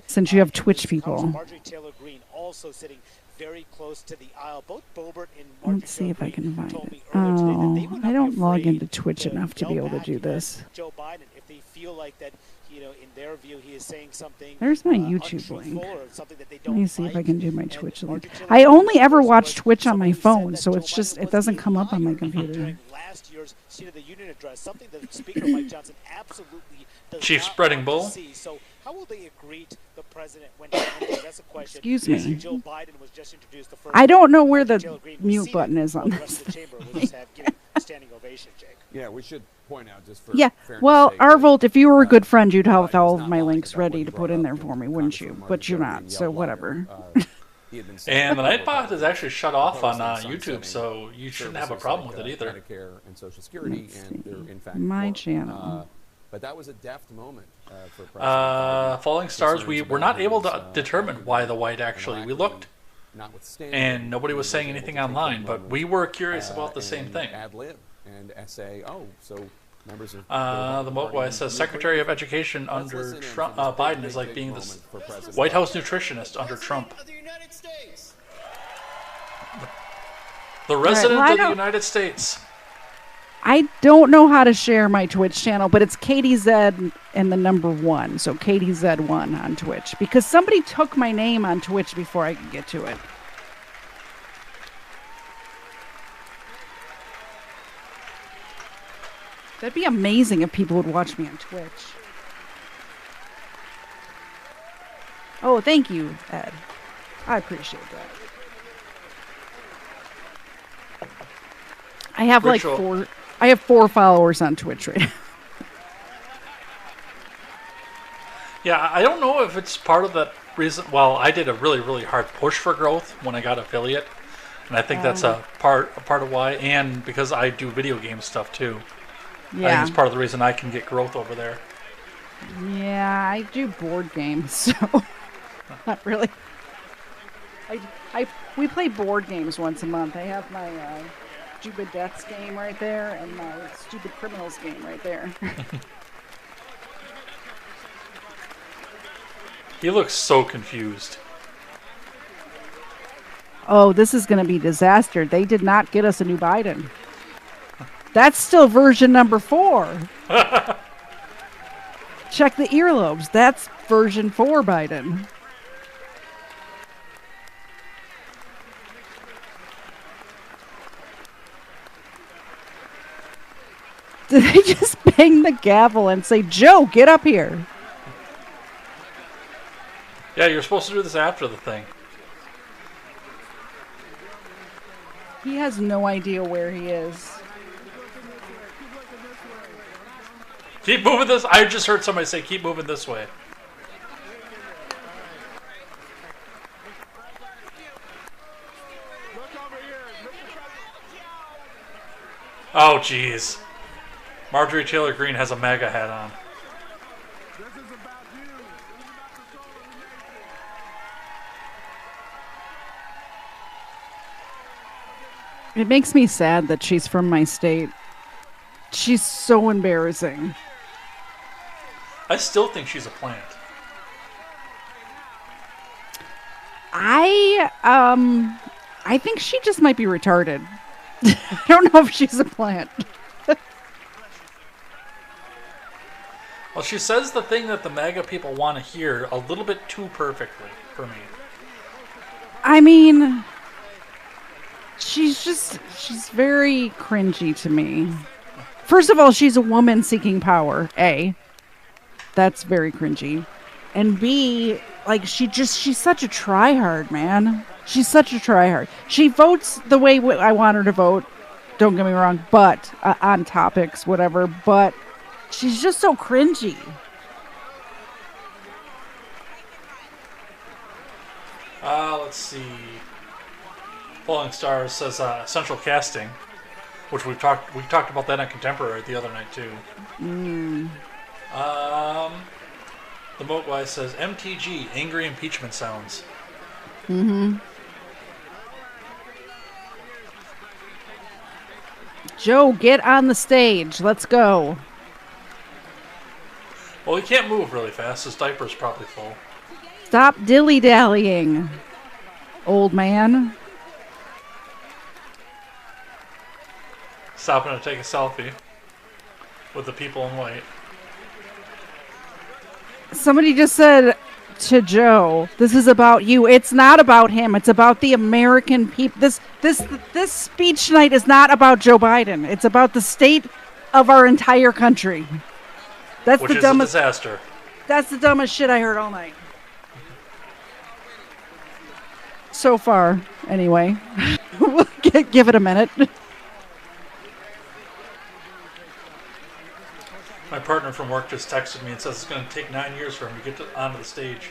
Since you have Twitch people. Marjorie Taylor Greene also sitting very close to the aisle. Both Boebert and Marjorie Let's see if I can find told it. me earlier today that they Oh, would I not don't be log afraid into Twitch enough to be able to do this. Joe Biden, if they feel like that, in their view, he is saying something. There's my YouTube untruthful link. or something that they Let don't me see if I like. can do my And Twitch link. Marjorie Taylor I only Greene ever was watch Twitch on my somebody who said phone, that so Joe it's just Biden it doesn't was come up on my hired computer. During last year's State of the Union address, something that Speaker Mike Johnson absolutely does Chief not Spreading want Bull. to see. So how will they greet the president when he addresses a question? Excuse as me. Joe Biden was just introduced the first I don't know where the Taylor Greene was mute seated button is on while the rest of this. the chamber will just have given a standing ovation, Jake. Yeah, we should point out just for Yeah, fairness well, sake that, Arvolt, if you were a good friend, you'd have Biden's all of not my lying links about what ready he to brought put in up there for me, wouldn't you? Congresswoman But you're Marjorie not, Taylor so Greene, whatever. he had been saying. And the Nightbot is actually shut off on Proposing YouTube, so you shouldn't have a services problem like, with it either. Medicare and Social Security, and there in fact My were. channel. But that was a deft moment for President Biden. Falling Stars, Concerns we were about not able his, to determine why the white actually. We looked, notwithstanding, and nobody was he saying able anything to take that online, but moment, we were curious about the same and thing. ad lib and say, oh, so members of The Mogwai says Secretary of Education under Trump, Biden is like being the White House nutritionist under Trump. The resident well, of the United States. I don't know how to share my Twitch channel, but it's KTZed and the number 1. So KTZed1 on Twitch. Because somebody took my name on Twitch before I could get to it. That'd be amazing if people would watch me on Twitch. Oh, thank you, Ed. I appreciate that. I have Ritual. like 4. I have 4 followers on Twitch right now. Yeah, I don't know if it's part of that reason. Well, I did a really, really hard push for growth when I got affiliate, and I think that's a part of why. And because I do video game stuff too, I think it's part of the reason I can get growth over there. Yeah, I do board games, so not really. We play board games once a month. I have my Stupid Deaths game right there and my Stupid Criminals game right there. He looks so confused. Oh, this is going to be disaster. They did not get us a new Biden. That's still version number 4. Check the earlobes. That's version 4 Biden. Did they just bang the gavel and say, Joe, get up here? Yeah, you're supposed to do this after the thing. He has no idea where he is. Keep moving this. I just heard somebody say, keep moving this way. Oh, jeez. Marjorie Taylor Greene has a MAGA hat on. It makes me sad that she's from my state. She's so embarrassing. I still think she's a plant. I think she just might be retarded. I don't know if she's a plant. Well, she says the thing that the MAGA people want to hear a little bit too perfectly for me. I mean, she's very cringy to me. First of all, she's a woman seeking power. A, that's very cringy. And B, like she's such a tryhard, man. She's such a tryhard. She votes the way I want her to vote. Don't get me wrong, but on topics, whatever. But she's just so cringy. Let's see. Falling Stars says central casting, which we talked about that on Contemporary the other night too. The Mogwai says MTG, angry impeachment sounds. Joe, get on the stage. Let's go. Well, he can't move really fast. His diaper's probably full. Stop dilly-dallying, old man. Stopping to take a selfie with the people in white. Somebody just said to Joe, this is about you. It's not about him. It's about the American people. This speech tonight is not about Joe Biden. It's about the state of our entire country. That's Which the is dumbest a disaster. That's the dumbest shit I heard all night. So far, anyway. We'll give it a minute. My partner from work just texted me and says it's going to take 9 years for him to get onto the stage.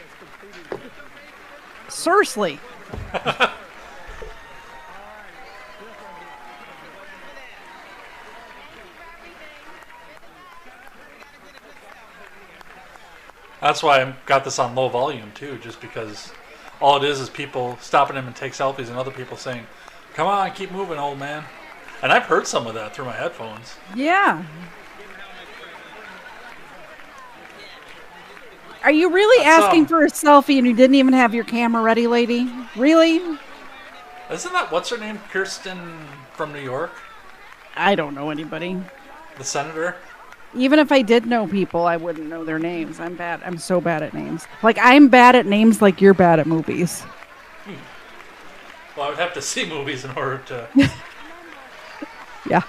Seriously. That's why I got this on low volume too, just because all it is people stopping him and take selfies and other people saying, "Come on, keep moving, old man." And I've heard some of that through my headphones. Yeah. Are you really asking for a selfie and you didn't even have your camera ready, lady? Really? Isn't that, what's her name, Kirsten from New York? I don't know anybody. The senator? Even if I did know people, I wouldn't know their names. I'm bad. I'm so bad at names. Like, I'm bad at names like you're bad at movies. Well, I would have to see movies in order to... Yeah.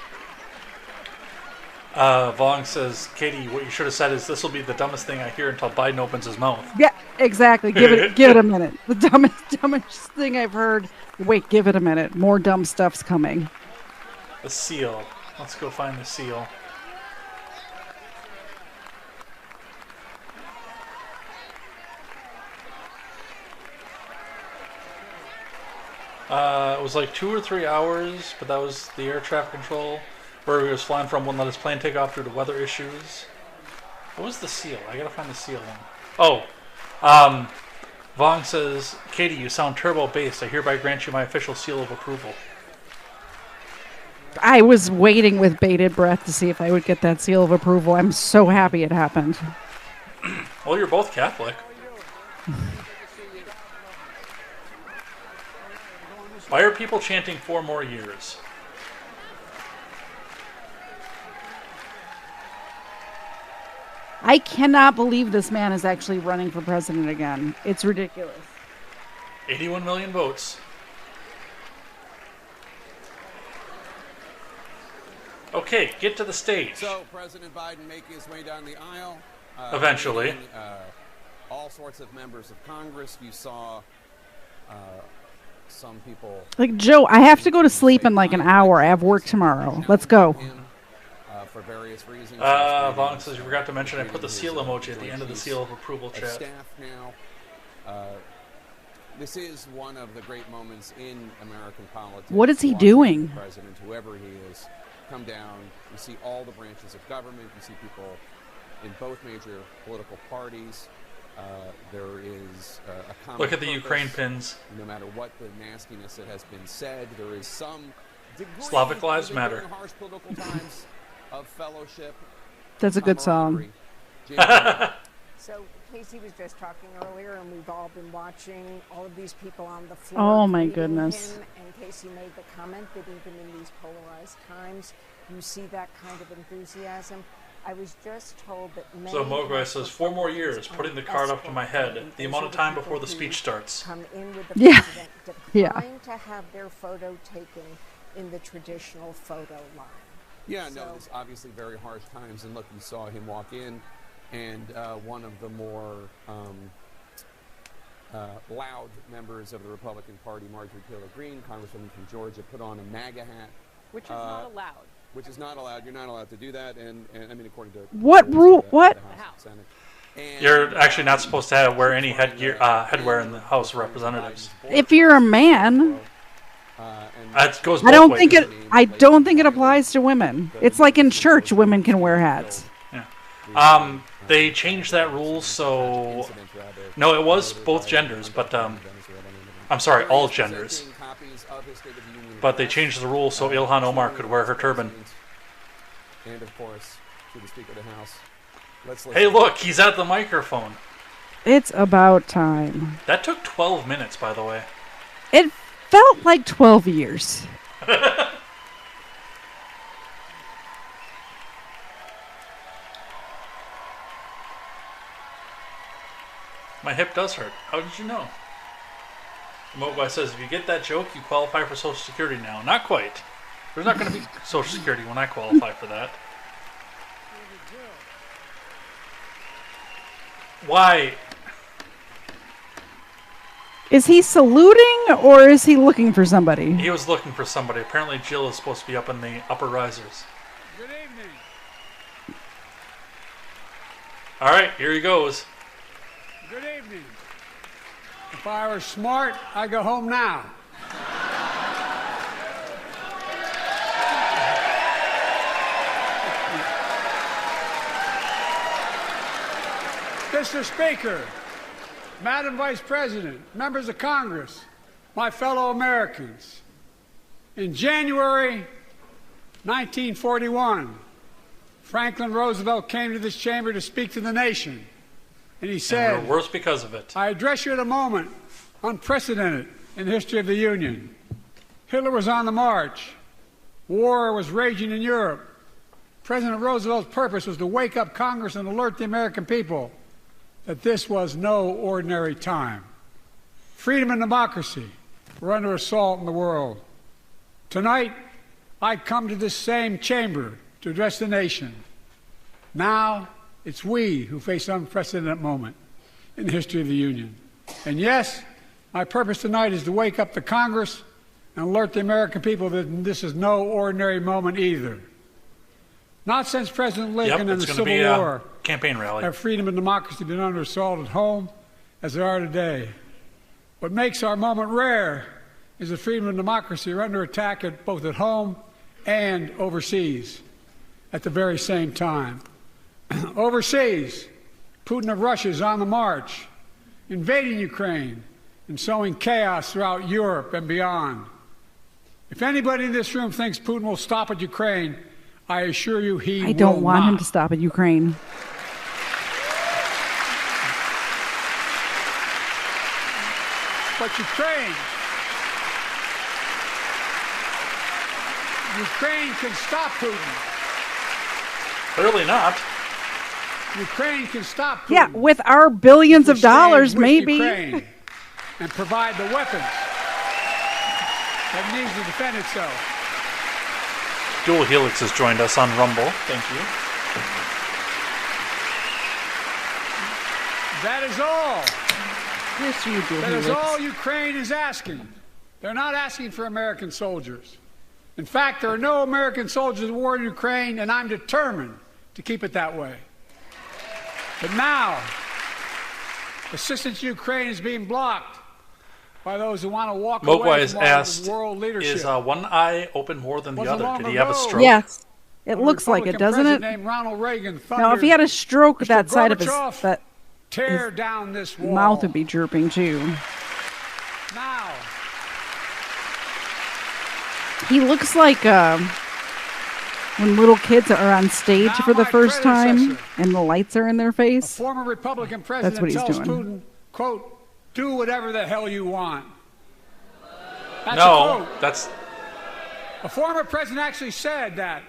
Vong says, Katie, what you should have said is, this will be the dumbest thing I hear until Biden opens his mouth. Yeah, exactly. Give it a minute. The dumbest thing I've heard. Wait, give it a minute. More dumb stuff's coming. The seal. Let's go find the seal. It was like 2 or 3 hours, but that was the air traffic control where he was flying from, wouldn't let his plane take off due to weather issues. What was the seal? I gotta find the seal one. Oh, Vong says, Katie, you sound turbo bass. I hereby grant you my official seal of approval. I was waiting with bated breath to see if I would get that seal of approval. I'm so happy it happened. Well, you're both Catholic. Why are people chanting 4 more years? I cannot believe this man is actually running for president again. It's ridiculous. 81 million votes. Okay, get to the stage. So President Biden making his way down the aisle. Eventually. Meeting, all sorts of members of Congress. You saw some people... Like, Joe, I have to go to sleep in like an hour. I have work tomorrow. Let's go. For various reasons. Vaughn says you forgot to mention I put the seal emoji at the end of the seal of approval chat. Staff now. This is one of the great moments in American politics. What is he doing? President, whoever he is, come down. You see all the branches of government. You see people in both major political parties. There is a common Look at the purpose. Ukraine pins. No matter what the nastiness that has been said, there is some degree Slavic Lives Matter. Harsh political times of fellowship. That's a good song. So Casey was just talking earlier, and we've all been watching all of these people on the floor. Oh my greeting goodness. him, and Casey made the comment that even in these polarized times, you see that kind of enthusiasm. I was just told that many... So Mogwai says 4 more years, putting the card up to my head. The amount of time before the speech starts. Come in with the Yeah. president, Yeah. decline to have their photo taken in the traditional photo line. Yeah, So- no, it's obviously very harsh times. And look, you saw him walk in, and one of the more loud members of the Republican Party, Marjorie Taylor Greene, Congresswoman from Georgia, put on a MAGA hat. Which is not allowed. Which is not allowed. You're not allowed to do that. And I mean, according to... What rule? What? The House and Senate. And, You're actually not supposed to wear any headwear in the House of Representatives. If you're a man, It goes both I don't ways. think it. I don't think it applies to women. It's like in church, women can wear hats. Yeah. They changed that rule, so no, it was both genders, but I'm sorry, all genders. But they changed the rule so Ilhan Omar could wear her turban. And of course, to the Speaker of the House. Let's Hey, look, he's at the microphone. It's about time. That took 12 minutes, by the way. It felt like 12 years. My hip does hurt. How did you know? Mogwai says, if you get that joke, you qualify for Social Security now. Not quite. There's not going to be Social Security when I qualify for that. Why? Is he saluting or is he looking for somebody? He was looking for somebody. Apparently Jill is supposed to be up in the upper risers. Good evening. Alright, here he goes. Good evening. If I were smart, I'd go home now. Mr. Speaker, Madam Vice President, members of Congress, my fellow Americans, in January 1941, Franklin Roosevelt came to this chamber to speak to the nation, and he said, and we're worse because of it. I address you at a moment unprecedented in the history of the Union. Hitler was on the march. War was raging in Europe. President Roosevelt's purpose was to wake up Congress and alert the American people that this was no ordinary time. Freedom and democracy were under assault in the world. Tonight, I come to this same chamber to address the nation. Now, it's we who face an unprecedented moment in the history of the Union. And yes, my purpose tonight is to wake up the Congress and alert the American people that this is no ordinary moment either. Not since President Lincoln and the Civil War campaign rally have freedom and democracy been under assault at home as they are today. What makes our moment rare is that freedom and democracy are under attack both at home and overseas at the very same time. Overseas, Putin of Russia is on the march, invading Ukraine and sowing chaos throughout Europe and beyond. If anybody in this room thinks Putin will stop at Ukraine, I assure you he will not. I don't want him to stop at Ukraine. But Ukraine can stop Putin. Clearly not. Ukraine can stop Putin. Yeah, with our billions of dollars, maybe. Ukraine and provide the weapons that it needs to defend itself. Dual Helix has joined us on Rumble. Thank you. That is all. Yes, you do. That is all Ukraine is asking. They're not asking for American soldiers. In fact, there are no American soldiers at war in Ukraine, and I'm determined to keep it that way. But now, assistance to Ukraine is being blocked by those who want to walk away from world leadership. Is one eye open more than the other? Did he have a stroke? Yes. It looks like it, doesn't it? Now, if he had a stroke that side of his tear down this wall. Mouth would be drooping too. Now. He looks like when little kids are on stage for the first time and the lights are in their face. A former Republican president That's what he's tells doing. Putin, quote, do whatever the hell you want. That's no, a quote. That's... A former president actually said that,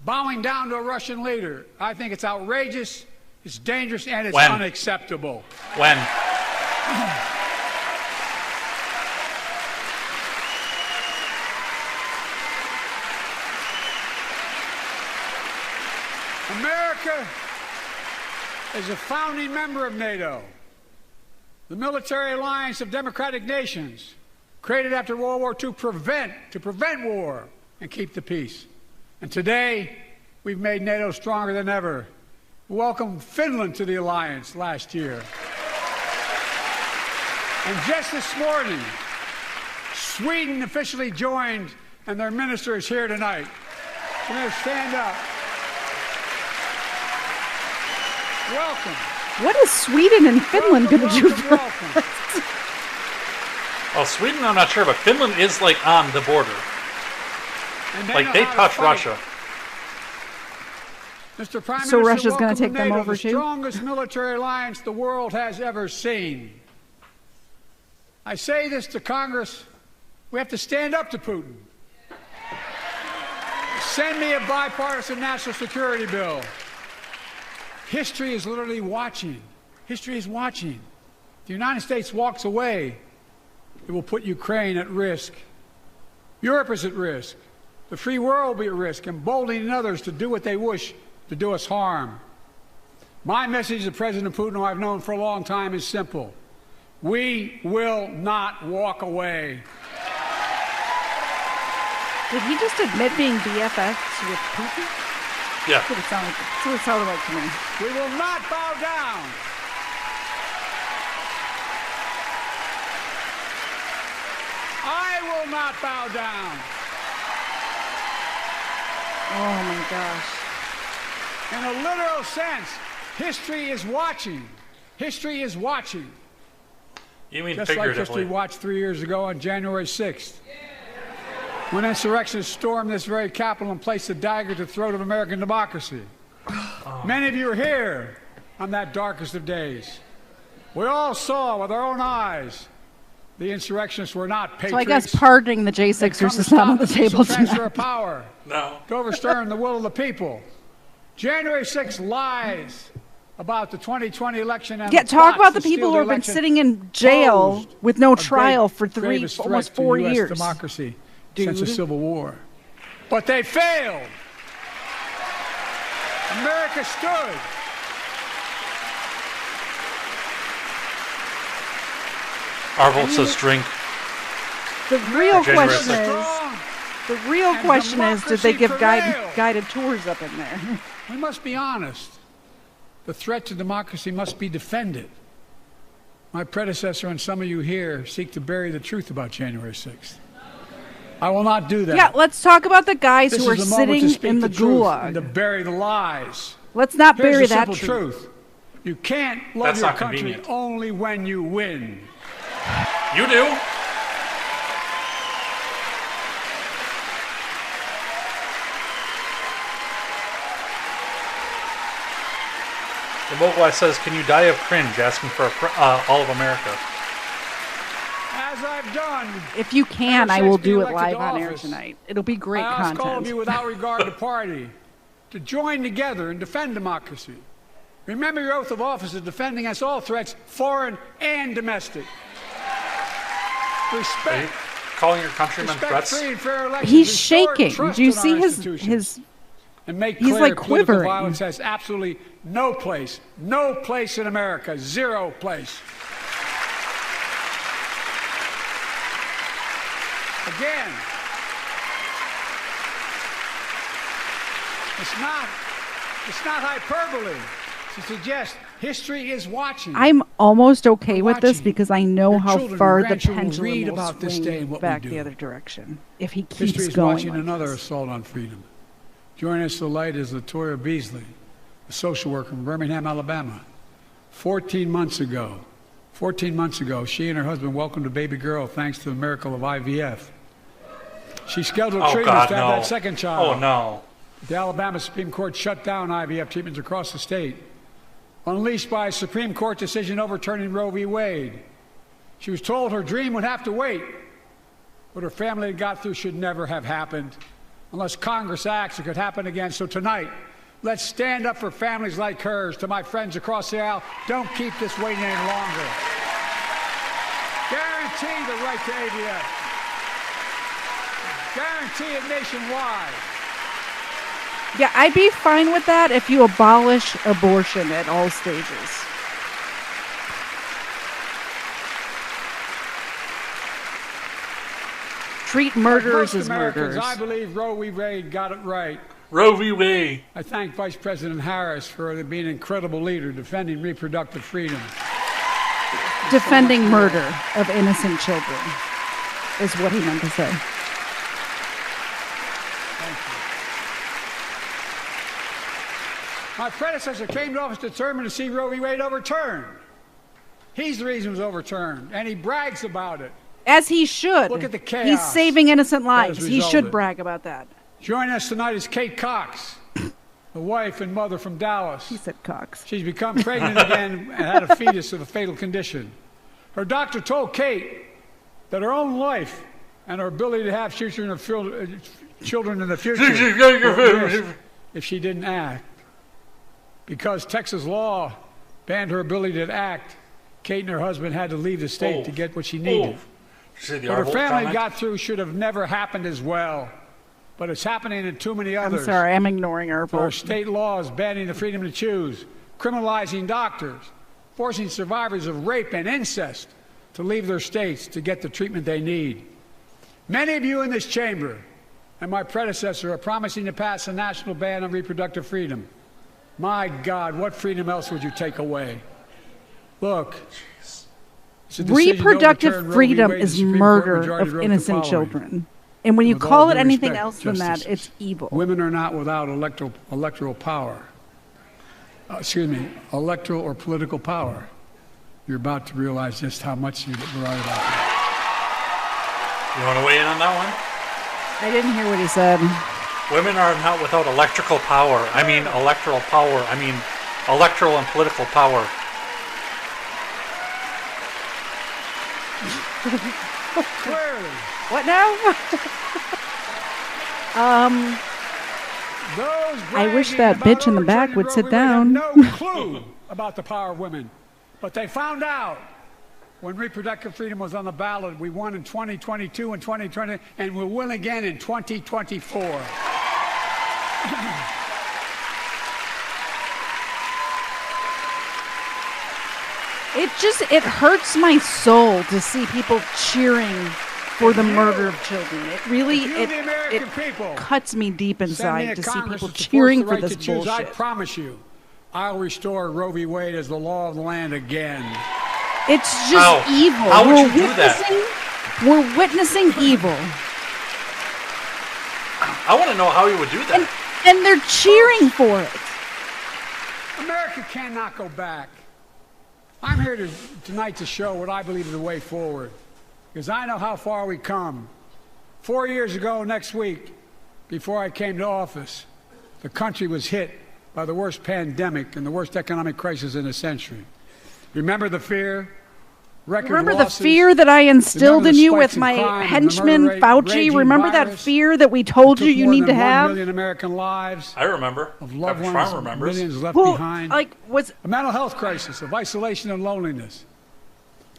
bowing down to a Russian leader. I think it's outrageous, it's dangerous, and it's unacceptable. When? America is a founding member of NATO, the military alliance of democratic nations created after World War II to prevent war and keep the peace. And today, we've made NATO stronger than ever. We welcomed Finland to the alliance last year. And just this morning, Sweden officially joined, and their minister is here tonight. Can they stand up? Welcome. What is Sweden and Finland going to do for us? Well, Sweden, I'm not sure, but Finland is like on the border. Like they touch Russia. Mr. Prime So Minister, Russia's going to take them NATO, over the too? strongest military alliance the world has ever seen. I say this to Congress. We have to stand up to Putin. Send me a bipartisan national security bill. History is literally watching. History is watching. If the United States walks away, it will put Ukraine at risk. Europe is at risk. The free world will be at risk, emboldening others to do what they wish to do us harm. My message to President Putin, who I've known for a long time, is simple. We will not walk away. Did he just admit being BFFs with Putin? Yeah. That's what it sounded like to me. We will not bow down. will not bow down. Oh my gosh. In a literal sense, history is watching. History is watching. You mean just like figuratively? history watched 3 years ago on January 6th. When insurrectionists stormed this very Capitol and placed a dagger to the throat of American democracy. Many of you are here on that darkest of days. We all saw with our own eyes the insurrectionists were not patriots. So I guess pardoning the J6ers is not on the table transfer tonight. of power. No. To overturn the will of the people. January 6th lies about the 2020 election and Talk about the people who have been sitting in jail with no trial for almost 4 years. Democracy Dude. since the Civil War. But they failed. America stood. Our vote says drink. The real January question 6th. is, the real question is, did they give guided tours up in there? We must be honest. The threat to democracy must be defended. My predecessor and some of you here seek to bury the truth about January 6th. I will not do that. Yeah, let's talk about the guys This who are is the moment to sitting speak in the the truth gulag. and to bury the lies. Let's not Here's bury the that simple truth. You can't love That's your not country convenient. only when you win. You do. The vocalist says, "Can you die of cringe?" Asking for all of America. As I've done. If you can, ever I will since being do it elected live to on air office, tonight. It'll be great I ask all of content. you, without regard to party, to join together and defend democracy. Remember your oath of office of defending against all threats, foreign and domestic. Are you Respect. calling your countrymen Respect threats? free and fair elections. He's Restore shaking. trust Do you in see our his institutions. And make he's clear like political quivering. violence has absolutely no place in America, zero place. Again, it's not hyperbole to suggest history is watching. I'm almost okay We're with this watching. because I know Your how children far and the grandchildren will pendulum read will about this day and swing what we back do. the other direction if he keeps History is going. watching like another this. assault on freedom. Joining us tonight is Latoya Beasley, a social worker from Birmingham, Alabama. 14 months ago, she and her husband welcomed a baby girl thanks to the miracle of IVF. She scheduled Oh, treatments God, to have no. that second child. Oh, no. The Alabama Supreme Court shut down IVF treatments across the state, unleashed by a Supreme Court decision overturning Roe v. Wade. She was told her dream would have to wait. What her family had got through should never have happened. Unless Congress acts, it could happen again. So tonight, let's stand up for families like hers. To my friends across the aisle, don't keep this waiting any longer. Guarantee the right to AVF. Guarantee it nationwide. Yeah, I'd be fine with that if you abolish abortion at all stages. Treat murderers Like most as Americans, murderers. I believe Roe v. Wade got it right. Roe v. Wade. I thank Vice President Harris for being an incredible leader defending reproductive freedom. Defending murder of innocent children is what he meant to say. My predecessor came to office determined to see Roe v. Wade overturned. He's the reason it was overturned, and he brags about it. As he should. Look at the chaos He's saving innocent that has lives. He should resulted. brag about that. Joining us tonight is Kate Cox, the wife and mother from Dallas. He said Cox. She's become pregnant again and had a fetus with a fatal condition. Her doctor told Kate that her own life and her ability to have children in the future were at risk if she didn't act. Because Texas law banned her ability to act, Kate and her husband had to leave the state to get what she needed. See the What her Arvold family comment? got through should have never happened as well. But it's happening in too many others. I'm sorry, I'm ignoring our There are vote. state laws banning the freedom to choose, criminalizing doctors, forcing survivors of rape and incest to leave their states to get the treatment they need. Many of you in this chamber and my predecessor are promising to pass a national ban on reproductive freedom. My God, what freedom else would you take away? Look, Reproductive freedom is murder of innocent children. And when you call it anything else than that, it's evil. Women are not without electoral power. Electoral or political power. You're about to realize just how much you're right about that. You want to weigh in on that one? I didn't hear what he said. Women are not without electoral power. I mean electoral power. I mean electoral and political power. Clearly. What now? I wish that bitch in the back would sit down. No clue about the power of women, but they found out when reproductive freedom was on the ballot. We won in 2022 and 2020, and we'll win again in 2024. It hurts my soul to see people cheering for the murder of children. It really, it cuts me deep inside to see people cheering for this bullshit. I promise you, I'll restore Roe v. Wade as the law of the land again. It's just evil. How would you do that? We're witnessing evil. I want to know how he would do that. And they're cheering for it. America cannot go back. I'm here tonight to show what I believe is the way forward, because I know how far we come. 4 years ago next week, before I came to office, the country was hit by the worst pandemic and the worst economic crisis in a century. Remember the fear? Remember the fear that I instilled in you with my henchman Fauci? Remember that fear that we told you need to have? 1 million American lives. I remember. Of loved Dr. ones, Schramm remembers. Millions left behind. A mental health crisis of isolation and loneliness.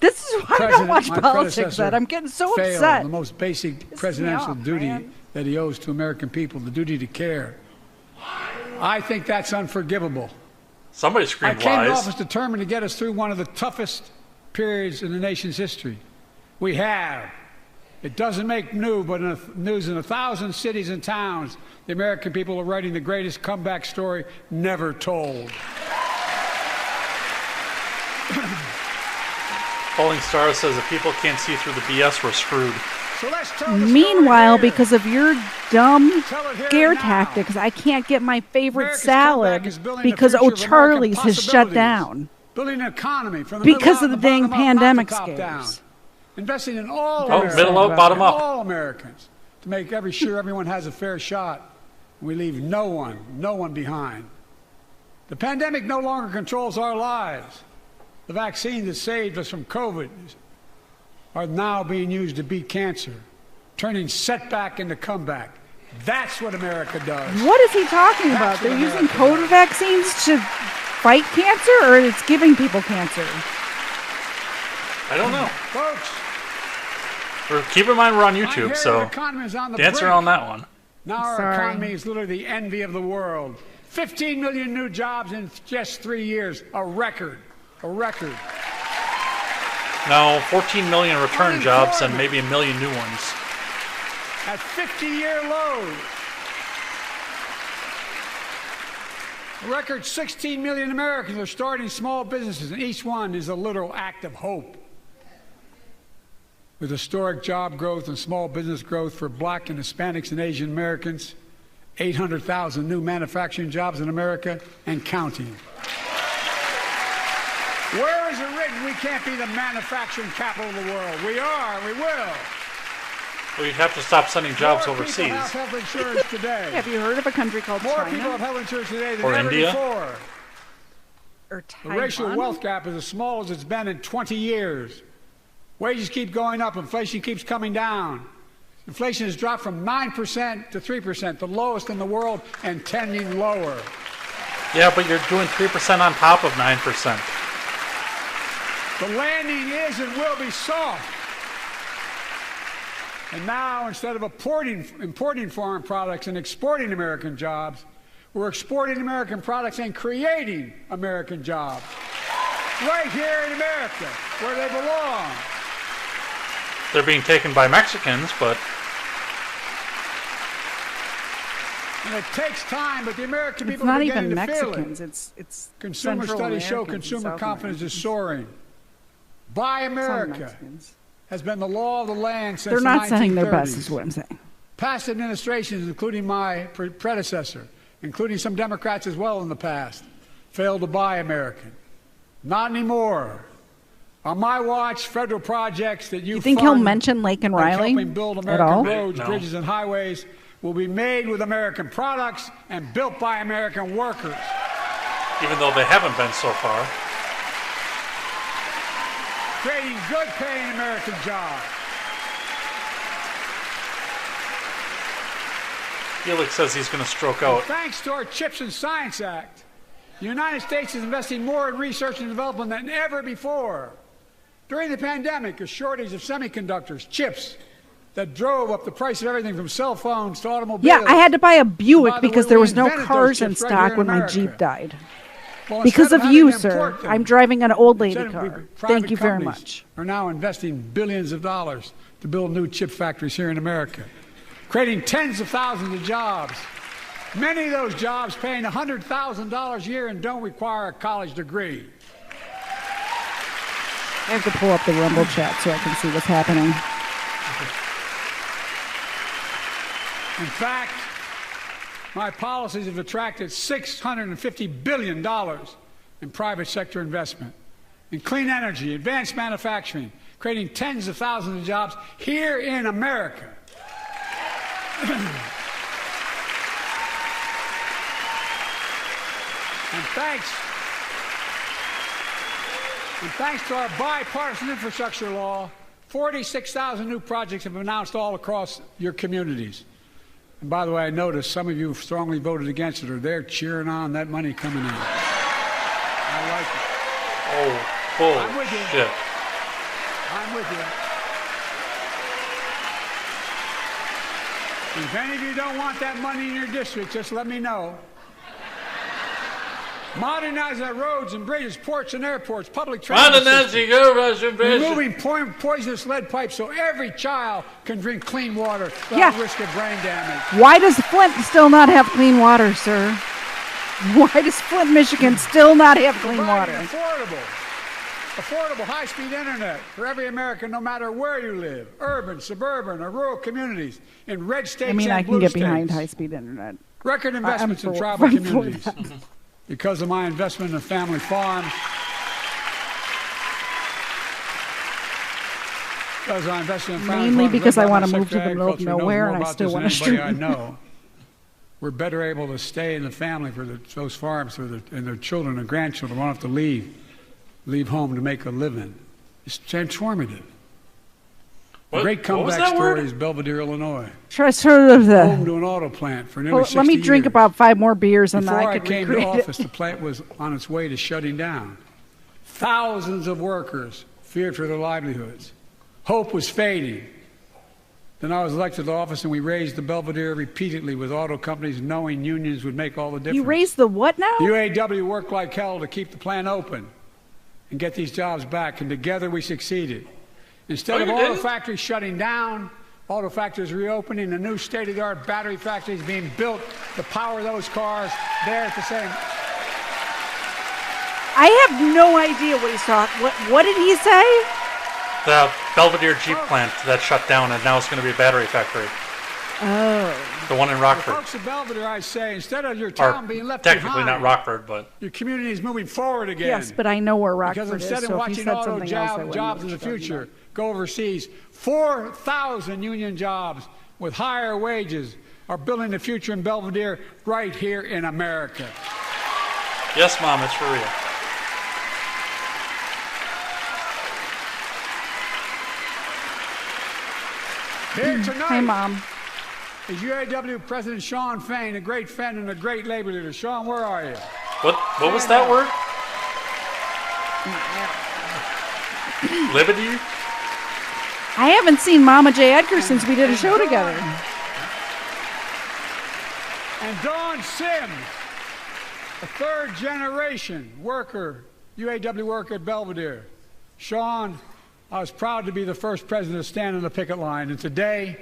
This is why I don't watch politics. I'm getting so upset. The most basic presidential duty that he owes to American people, the duty to care. I think that's unforgivable. Somebody screamed lies. I came to office determined to get us through one of the toughest periods in the nation's history. We have. It doesn't make news, but in 1,000 cities and towns, the American people are writing the greatest comeback story never told. Falling Star says if people can't see through the BS, we're screwed. So meanwhile, because of your dumb scare tactics, I can't get my favorite salad because O'Charlie's has shut down. Building an economy from the because of the dang pandemic scares. Investing in all Americans, middle up, bottom up. All Americans to make sure everyone has a fair shot. We leave no one behind. The pandemic no longer controls our lives. The vaccines that saved us from COVID are now being used to beat cancer, turning setback into comeback. That's what America does. What is he talking about? They're using COVID vaccines to fight cancer, or it's giving people cancer? I don't know. Folks, keep in mind we're on YouTube, so the answer on that one. Now our economy is literally the envy of the world. 15 million new jobs in just 3 years, a record. A record. No, 14 million return jobs and maybe 1 million new ones. At 50-year lows. A record 16 million Americans are starting small businesses, and each one is a literal act of hope. With historic job growth and small business growth for Black and Hispanics and Asian Americans, 800,000 new manufacturing jobs in America and counting. Where is it written we can't be the manufacturing capital of the world? We are, we will. Well, you'd have to stop sending jobs overseas. More people have health insurance today. Have you heard of a country called China? More people have health insurance today than or ever India? before. Or Taiwan? The racial wealth gap is as small as it's been in 20 years. Wages keep going up. Inflation keeps coming down. Inflation has dropped from 9% to 3%, the lowest in the world, and tending lower. Yeah, but you're doing 3% on top of 9%. The landing is and will be soft. And now, instead of importing foreign products and exporting American jobs, we're exporting American products and creating American jobs. Right here in America, where they belong. They're being taken by Mexicans, but... And it takes time, but the American people are beginning to feel it. It's not even Mexicans. It's consumer studies show consumer confidence is soaring. Buy America has been the law of the land since They're the not 1930s. saying their best, is what I'm saying. Past administrations, including my predecessor, including some Democrats as well in the past, failed to buy American. Not anymore. On my watch, federal projects that you think fund, he'll mention Lake and like Riley helping build at American all? roads, No. bridges, and highways will be made with American products and built by American workers. Even though they haven't been so far. Creating good paying American jobs. Felix says he's going to stroke And out. thanks to our CHIPS and Science Act, the United States is investing more in research and development than ever before. During the pandemic, a shortage of semiconductors, chips, that drove up the price of everything from cell phones to automobiles. Yeah, I had to buy a Buick By the because way, there we was no invented those cars in chips right stock here in when my America. Jeep died. Well, Because instead of having you, to sir. import them, I'm driving an old lady instead of car. private Thank you very companies much. Are now investing billions of dollars to build new chip factories here in America, creating tens of thousands of jobs. Many of those jobs paying $100,000 a year and don't require a college degree. I have to pull up the Rumble chat so I can see what's happening. In fact, my policies have attracted $650 billion in private sector investment in clean energy, advanced manufacturing, creating tens of thousands of jobs here in America. And thanks to our bipartisan infrastructure law, 46,000 new projects have been announced all across your communities. And by the way, I noticed some of you have strongly voted against it, or they're cheering on that money coming in. I like it. Oh, I'm with you. shit. I'm with you. If any of you don't want that money in your district, just let me know. Modernize our roads and bridges, ports and airports, public transit systems. Removing poisonous lead pipes so every child can drink clean water without risk of brain damage. Why does Flint still not have clean water, sir? Why does Flint, Michigan still not have clean Providing water? affordable high-speed internet for every American, no matter where you live, urban, suburban, or rural communities, in red states and blue I can get states. behind high-speed internet. Record investments in tribal I'm for communities. that. Because of my investment in family farms, because I invested in family Mainly farms, because led I by want my to move to Secretary the of middle of Agriculture, knows nowhere, more and I about still this want than to anybody stream. I know. We're better able to stay in the family for those farms and their children and grandchildren won't have to leave home to make a living. It's transformative. The great comeback story is Belvedere, Illinois. Home to an auto plant for nearly 60 Let me drink years. about 5 more beers and then Before I I can came to recreate office, it. the plant was on its way to shutting down. Thousands of workers feared for their livelihoods. Hope was fading. Then I was elected to office and we raised the Belvedere repeatedly with auto companies knowing unions would make all the difference. You raised the what now? The UAW worked like hell to keep the plant open and get these jobs back, and together we succeeded. Instead of auto factories shutting down, auto factories reopening, a new state-of-the-art battery factories being built to power those cars there at the same. I have no idea what he's talking. What did he say? The Belvedere Jeep plant that shut down and now it's going to be a battery factory. Oh. The one in Rockford. The folks of Belvedere, I say, instead of your town Or being left technically behind, not Rockford, but your community is moving forward again. Yes, but I know where Rockford Because is. instead So of if he watching said auto something else, I wouldn't jobs know in the what you're talking future about. go overseas, 4,000 union jobs with higher wages are building the future in Belvedere right here in America. yes, Mom, it's for real. Here tonight Hey, Mom. is UAW President Shawn Fain, a great friend and a great labor leader. Shawn, where are you? What was that word? Liberty? I haven't seen Mama J. Edgar since we did a show together. And Dawn Sims, a third-generation worker, UAW worker at Belvedere. Shawn, I was proud to be the first president to stand on the picket line, and today,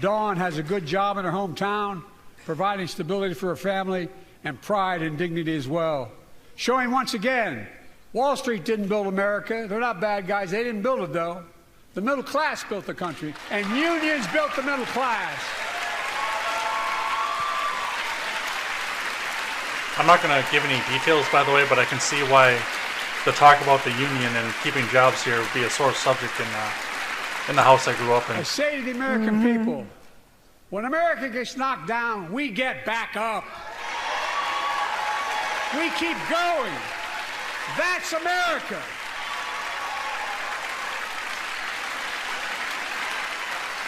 Dawn has a good job in her hometown, providing stability for her family and pride and dignity as well. Showing once again Wall Street didn't build America. They're not bad guys. They didn't build it, though. The middle class built the country, and unions built the middle class. I'm not going to give any details, by the way, but I can see why the talk about the union and keeping jobs here would be a sore subject in the house I grew up in. I say to the American people, when America gets knocked down, we get back up. We keep going. That's America.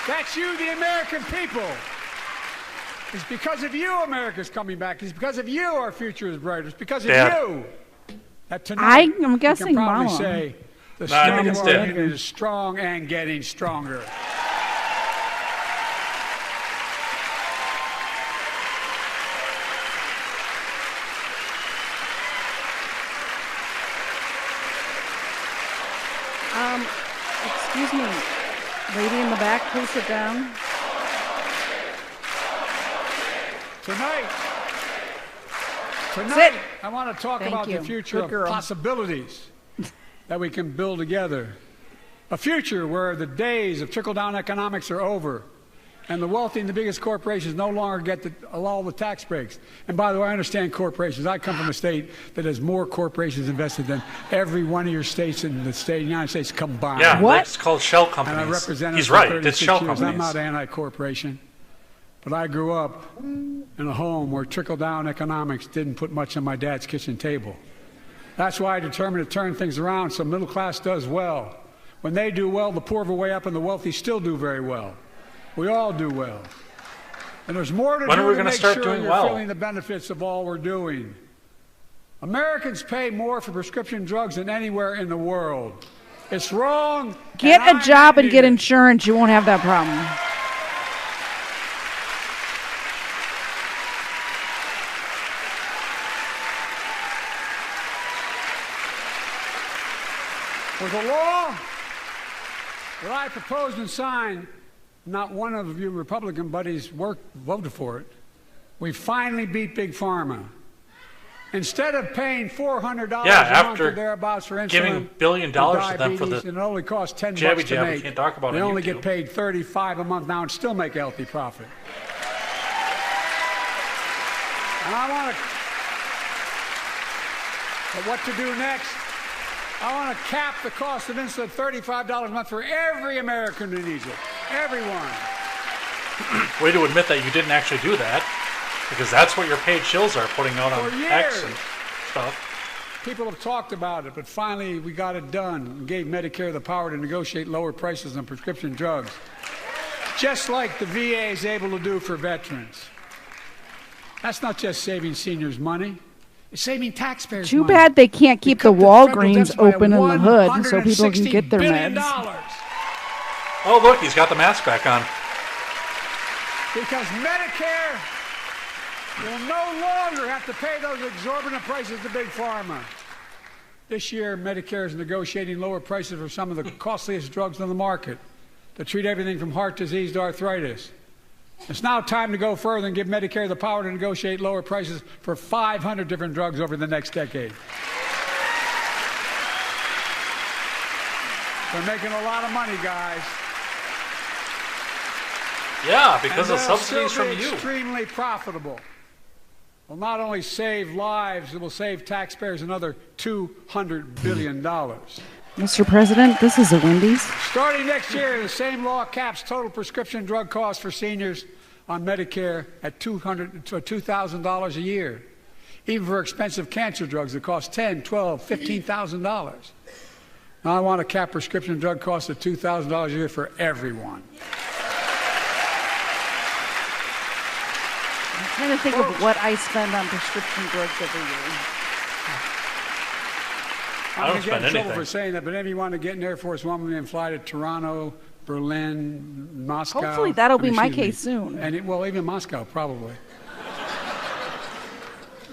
That's you, the American people. It's because of you America's coming back. It's because of you our future is brighter. It's because of you that tonight I'm guessing we can probably Mama. say the I think strong it's union is strong and getting stronger. Excuse me, lady in the back, please sit down. Tonight, Sit. I want to talk Thank about you. the future Good of girl. possibilities that we can build together. A future where the days of trickle-down economics are over, and the wealthy and the biggest corporations no longer get all the tax breaks. And by the way, I understand corporations. I come from a state that has more corporations invested than every one of your states in the state of the United States combined. Yeah, What? it's called shell companies. And I represented He's for right. 36 It's shell years. companies. I'm not anti-corporation, but I grew up in a home where trickle-down economics didn't put much on my dad's kitchen table. That's why I determined to turn things around so middle class does well. When they do well, the poor go way up and the wealthy still do very well. We all do well. And there's more to When do are we to gonna make start sure doing you're well? feeling the benefits of all we're doing. Americans pay more for prescription drugs than anywhere in the world. It's wrong. Get and a job and I get hate it. insurance. You won't have that problem. With the law that I proposed and signed, not one of you Republican buddies voted for it. We finally beat Big Pharma. Instead of paying $400 a month after or thereabouts for insulin, giving $1 billion to them for the and it only costs $10 jabby to jab, we make. can't talk about they on only YouTube. get paid $35 a month now and still make a healthy profit. And I want to. But what to do next? I want to cap the cost of insulin at $35 a month for every American who needs it. Everyone. Way to admit that you didn't actually do that, because that's what your paid shills are putting out on For X years. and stuff. People have talked about it, but finally we got it done and gave Medicare the power to negotiate lower prices on prescription drugs, just like the VA is able to do for veterans. That's not just saving seniors money. It's saving taxpayers Too money. bad they can't keep the We cut federal Walgreens deficit by open in the hood so people can $160 get their billion. meds. Oh, look, he's got the mask back on. Because Medicare will no longer have to pay those exorbitant prices to Big Pharma. This year, Medicare is negotiating lower prices for some of the costliest drugs on the market to treat everything from heart disease to arthritis. It's now time to go further and give Medicare the power to negotiate lower prices for 500 different drugs over the next decade. They're making a lot of money, guys. Yeah, because And of they'll subsidies still from be you. extremely profitable. Will not only save lives, it will save taxpayers another $200 billion. Mr. President, this is a Wendy's. Starting next year, the same law caps total prescription drug costs for seniors on Medicare at $2,000 a year, even for expensive cancer drugs that cost $10,000, $12,000, $15,000. Now I want to cap prescription drug costs at $2,000 a year for everyone. I'm trying to think of what I spend on prescription drugs every year. I don't I'm going to get spend in trouble anything. for saying that, but if you want to get an Air Force One and fly to Toronto, Berlin, Moscow. Hopefully that'll be my excuse me. case soon. And well, even Moscow, probably.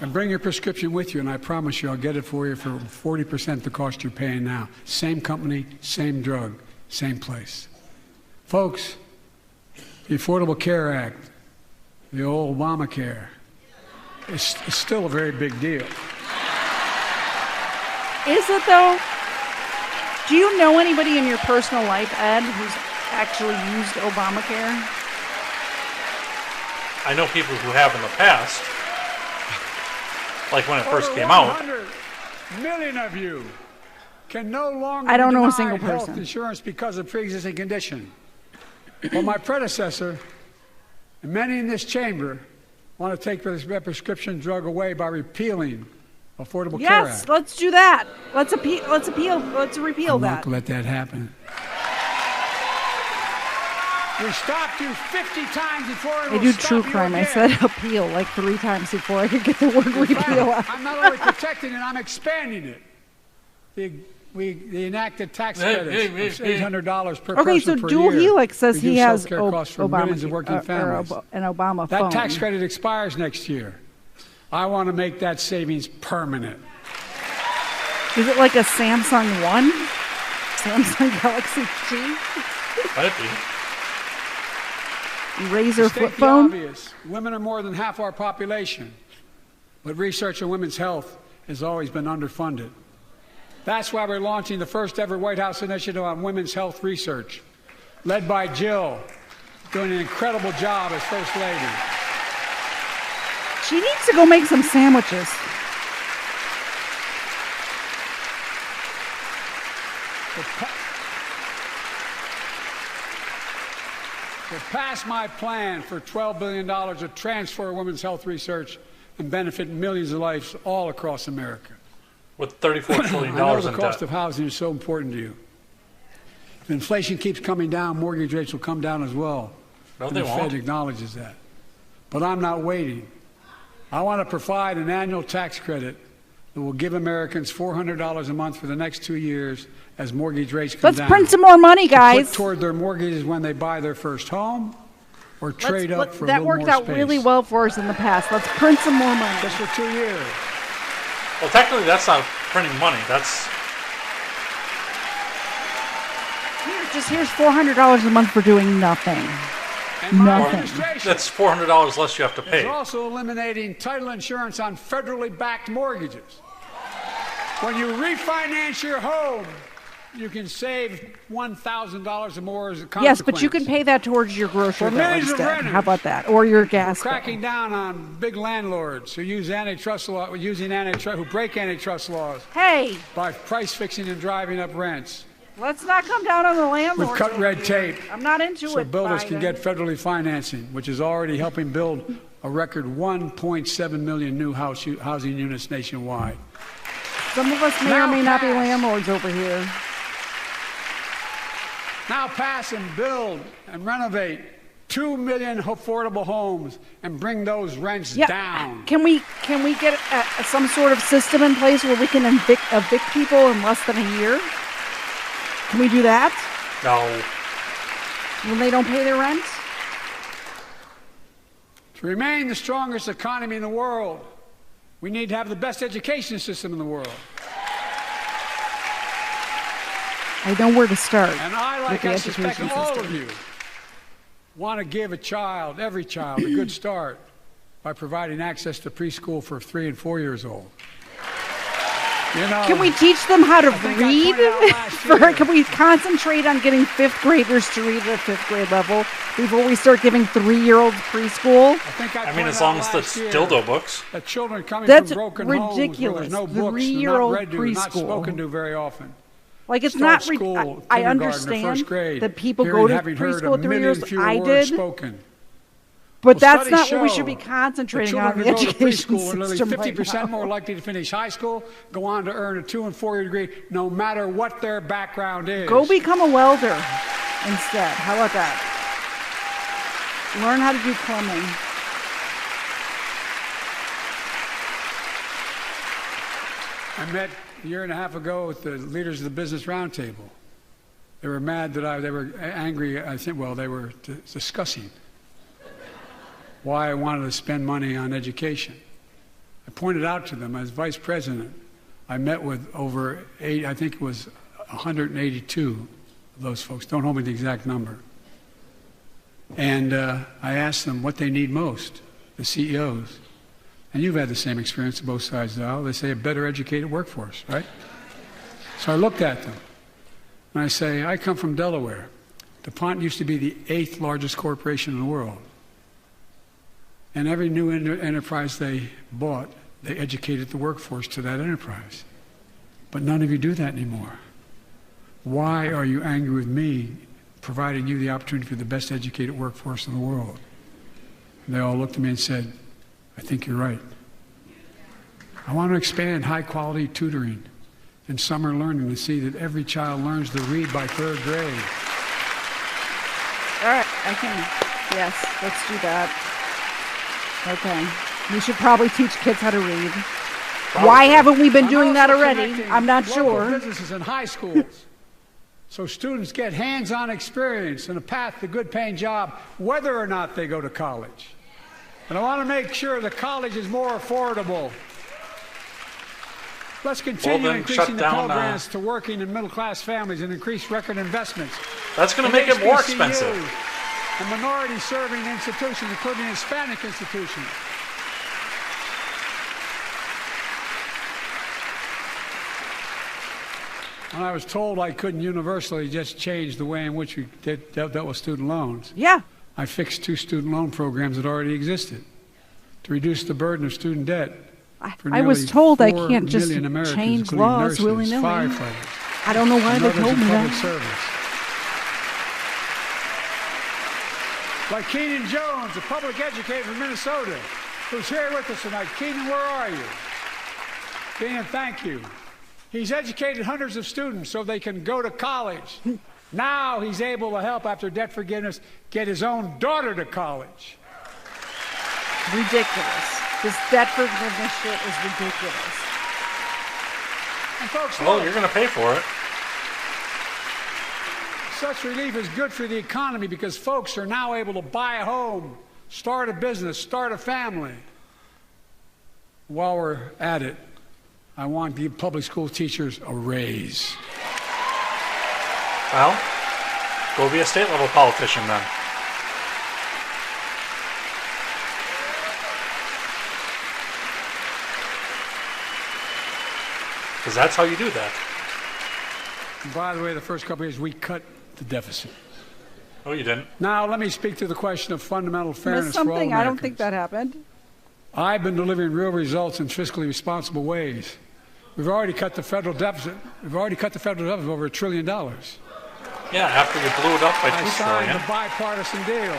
And bring your prescription with you, and I promise you I'll get it for you for 40% the cost you're paying now. Same company, same drug, same place. Folks, the Affordable Care Act, the old Obamacare, is still a very big deal. Is it though? Do you know anybody in your personal life, Ed, who's actually used Obamacare? I know people who have in the past, like when it first came out. 100 million of you can no longer I don't know a deny single health person. insurance because of pre-existing condition. Well, my predecessor and many in this chamber want to take this prescription drug away by repealing Affordable Care Act. Yes, let's do that. Let's repeal I'm that. not going to let that happen. We stopped you 50 times before I it do will true stop you crime. I again. said appeal like 3 times before I could get the word repeal out. I'm not only protecting it, I'm expanding it. The enacted tax credits of $800 per Okay, person so per Dual year. Helix says he reduce has healthcare costs for millions of working families. an Obama That phone. tax credit expires next year. I want to make that savings permanent. Is it like a Samsung One? Samsung Galaxy G? Might be. Razr To flip state the phone? obvious, women are more than half our population, but research on women's health has always been underfunded. That's why we're launching the first ever White House initiative on women's health research, led by Jill, doing an incredible job as First Lady. She needs to go make some sandwiches. To pass my plan for $12 billion to transfer women's health research and benefit millions of lives all across America. With $34 trillion I know the in cost debt. of housing is so important to you. If inflation keeps coming down, mortgage rates will come down as well. No, and they the won't. Fed acknowledges that. But I'm not waiting. I want to provide an annual tax credit that will give Americans $400 a month for the next 2 years as mortgage rates come Let's down. print some more money, To guys. put toward their mortgages when they buy their first home or trade up for a that little worked more out space. really well for us in the past. Let's print some more money. Just for 2 years. Well, technically, that's not printing money. That's Here's $400 a month for doing nothing. And my Nothing. administration that's $400 less you have to is pay. also eliminating title insurance on federally backed mortgages. When you refinance your home, you can save $1,000 or more as a consequence. Yes, but you can pay that towards your grocery For bill millions of instead. renters, How about that? Or your We're gas bill. cracking down on big landlords who use antitrust law, who break antitrust laws Hey, by price fixing and driving up rents. let's not come down on the landlord. We've cut red tape I'm not into so it. builders can Biden. get federally financing, which is already helping build a record 1.7 million new housing units nationwide. Some of us may Now or may not be pass. landlords over here. Now pass and build and renovate 2 million affordable homes and bring those rents down. Can we get some sort of system in place where we can evict people in less than a year? Can we do that No. when they don't pay their rent? To remain the strongest economy in the world, we need to have the best education system in the world. I know where to start. And I, like with the I suspect education all system. of you, want to give every child, a good start by providing access to preschool for 3 and 4 years old. You know, Can we teach them how to think I read? pointed out last year. Can we concentrate on getting 5th graders to read at 5th grade level before we start giving 3-year-olds preschool? I mean, as long as it's dildo books. That children coming That's from broken homes where ridiculous. there's no books, they're not 3-year-old read to, not preschool. spoken to very often. Like it's Start not. school, I kindergarten, or understand first grade, that people hearing, go to having heard preschool a at 3 million years. fewer I words did, spoken. but that's studies not what we show should be concentrating the on. children The who go to education preschool are nearly system 50% right now. more likely to finish high school, go on to earn a 2- and 4-year degree, no matter what their background is. Go become a welder instead. How about that? Learn how to do plumbing. I met a year and a half ago with the leaders of the Business Roundtable. They were mad that they were angry. I think, well, they were discussing why I wanted to spend money on education. I pointed out to them as vice president, I met with over 182 of those folks. Don't hold me to the exact number. And I asked them what they need most, the CEOs. And you've had the same experience on both sides of the aisle. They say a better educated workforce, right? So I looked at them, and I say, I come from Delaware. DuPont used to be the 8th largest corporation in the world. And every new enterprise they bought, they educated the workforce to that enterprise. But none of you do that anymore. Why are you angry with me providing you the opportunity for the best educated workforce in the world? And they all looked at me and said, I think you're right. I want to expand high-quality tutoring and summer learning to see that every child learns to read by 3rd grade. All right, I can. Yes, let's do that. Okay. We should probably teach kids how to read. Probably. Why haven't we been doing that already? I'm not sure. Businesses in high schools, so students get hands-on experience and a path to good-paying job, whether or not they go to college. And I want to make sure the college is more affordable. Let's continue increasing the Pell Grants to working and middle-class families and increase record investments. That's going to make it more expensive. And minority-serving institutions, including Hispanic institutions. And I was told I couldn't universally just change the way in which we dealt with student loans. Yeah. I fixed 2 student loan programs that already existed to reduce the burden of student debt. I was told I can't just change laws willy-nilly. I don't know why they told me that. Service. Like Keenan Jones, a public educator from Minnesota, who's here with us tonight. Keenan, where are you? Keenan, thank you. He's educated hundreds of students so they can go to college. Now he's able to help, after debt forgiveness, get his own daughter to college. Ridiculous. This debt forgiveness shit is ridiculous. And folks, well, you're going to pay for it. Such relief is good for the economy because folks are now able to buy a home, start a business, start a family. While we're at it, I want to give public school teachers a raise. Well, go be a state-level politician then. Because that's how you do that. And by the way, the first couple of years, we cut the deficit. Oh, you didn't? Now, let me speak to the question of fundamental fairness for all Americans. I don't think that happened. I've been delivering real results in fiscally responsible ways. We've already cut the federal deficit. We've already cut the federal deficit over $1 trillion. Yeah, after you blew it up by $2 trillion. I signed a bipartisan deal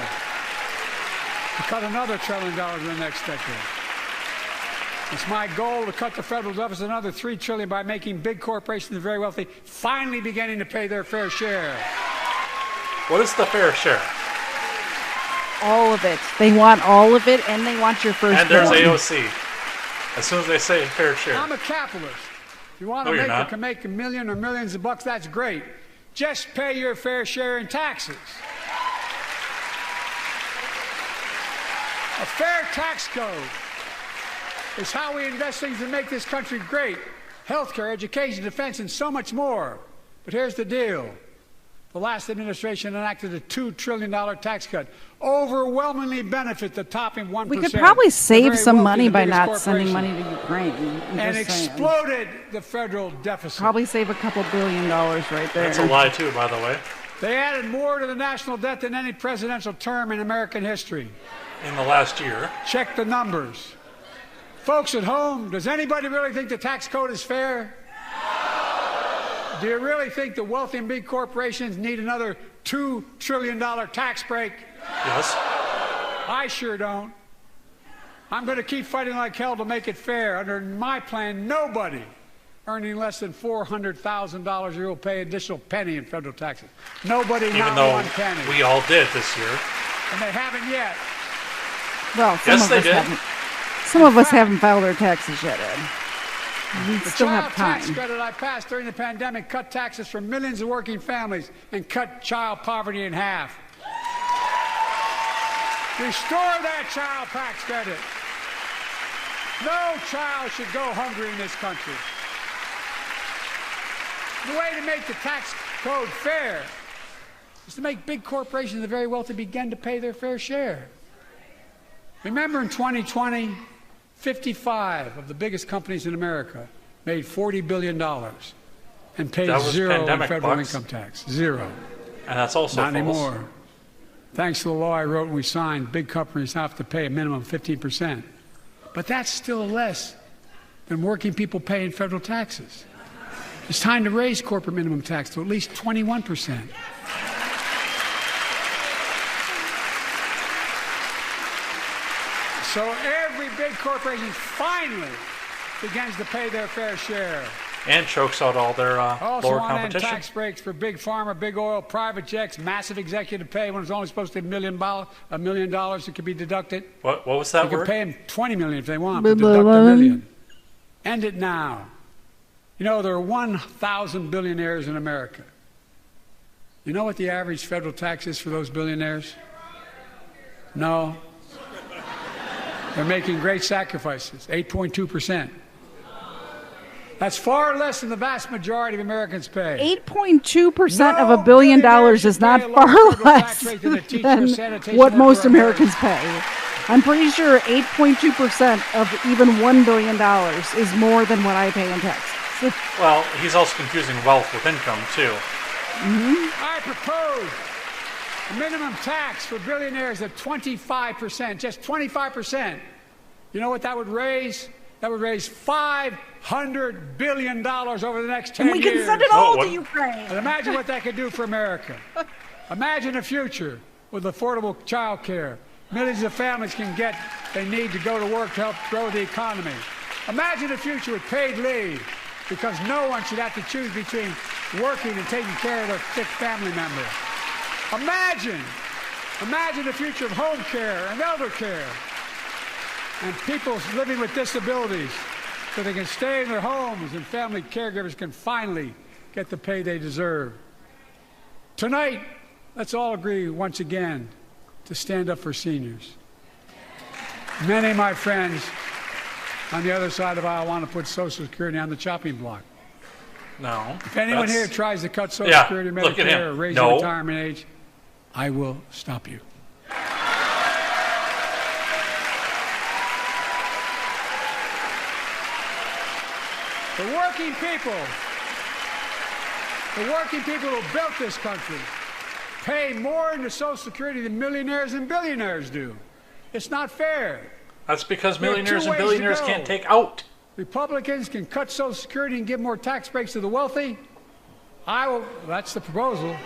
to cut another $1 trillion in the next decade. It's my goal to cut the federal deficit another $3 trillion by making big corporations and very wealthy finally beginning to pay their fair share. What is the fair share? All of it. They want all of it, and they want your first. And there's AOC. As soon as they say fair share. I'm a capitalist. If you want to make a million or millions of bucks, that's great. Just pay your fair share in taxes. A fair tax code is how we invest things to make this country great. Healthcare, education, defense, and so much more. But here's the deal. The last administration enacted a $2 trillion tax cut. Overwhelmingly benefit the top 1%. We could probably save some money by not sending money to Ukraine. And exploded the federal deficit. Probably save a couple $1 billion right there. That's a lie, too, by the way. They added more to the national debt than any presidential term in American history. In the last year. Check the numbers. Folks at home, does anybody really think the tax code is fair? Do you really think the wealthy and big corporations need another $2 trillion tax break? Yes. I sure don't. I'm going to keep fighting like hell to make it fair. Under my plan, nobody earning less than $400,000 a year will pay an additional penny in federal taxes. Nobody, even not one penny. We all did this year. And they haven't yet. Well, some of us haven't filed our taxes yet, Ed. We still have time. The child tax credit I passed during the pandemic cut taxes for millions of working families and cut child poverty in half. Restore that child tax credit. No child should go hungry in this country. The way to make the tax code fair is to make big corporations and the very wealthy begin to pay their fair share. Remember in 2020, 55 of the biggest companies in America made $40 billion. and pays That was zero in pandemic federal bucks. income tax. Zero. And that's also Not false. anymore. Thanks to the law I wrote and we signed, big companies have to pay a minimum of 15%. But that's still less than working people pay in federal taxes. It's time to raise corporate minimum tax to at least 21%. So every big corporation finally begins to pay their fair share. And chokes out all their Also lower want to end competition. tax breaks for big pharma, big oil, private jets, massive executive pay when it's only supposed to be $1 million that could be deducted. What was that You can word? pay them $20 million if they want, but deduct $1 million. End it now. You know, there are 1,000 billionaires in America. You know what the average federal tax is for those billionaires? No. They're making great sacrifices, 8.2%. That's far less than the vast majority of Americans pay. 8.2% of $1 billion is not far less than what most Americans pay. I'm pretty sure 8.2% of even $1 billion is more than what I pay in taxes. Well, he's also confusing wealth with income, too. I propose a minimum tax for billionaires of 25%, just 25%. You know what that would raise? That would raise $500 billion over the next 10 years. And we can send it all to Ukraine. And imagine what that could do for America. Imagine a future with affordable child care. Millions of families can get they need to go to work to help grow the economy. Imagine a future with paid leave, because no one should have to choose between working and taking care of their sick family member. Imagine the future of home care and elder care, and people living with disabilities so they can stay in their homes and family caregivers can finally get the pay they deserve. Tonight, let's all agree once again to stand up for seniors. Many of my friends on the other side of the aisle want to put Social Security on the chopping block. No. If anyone that's- here tries to cut Social Yeah, Security, look at Medicare, him. or raise No. the retirement age, I will stop you. The working people who built this country pay more into Social Security than millionaires and billionaires do. It's not fair. That's because There are millionaires two and ways to billionaires go. can't take out. Republicans can cut Social Security and give more tax breaks to the wealthy. That's the proposal.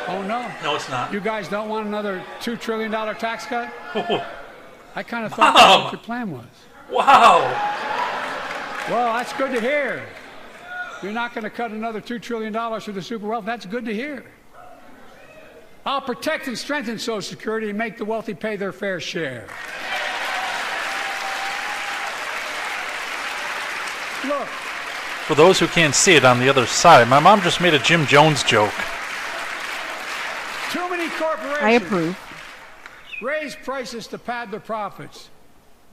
Oh, no. No, it's not. You guys don't want another $2 trillion tax cut? I kind of thought Mom! that's what your plan was. Wow. Well, that's good to hear. You're not going to cut another $2 trillion for the super wealthy. That's good to hear. I'll protect and strengthen Social Security and make the wealthy pay their fair share. Look, For those who can't see it on the other side, my mom just made a Jim Jones joke. too many corporations I approve. raise prices to pad their profits,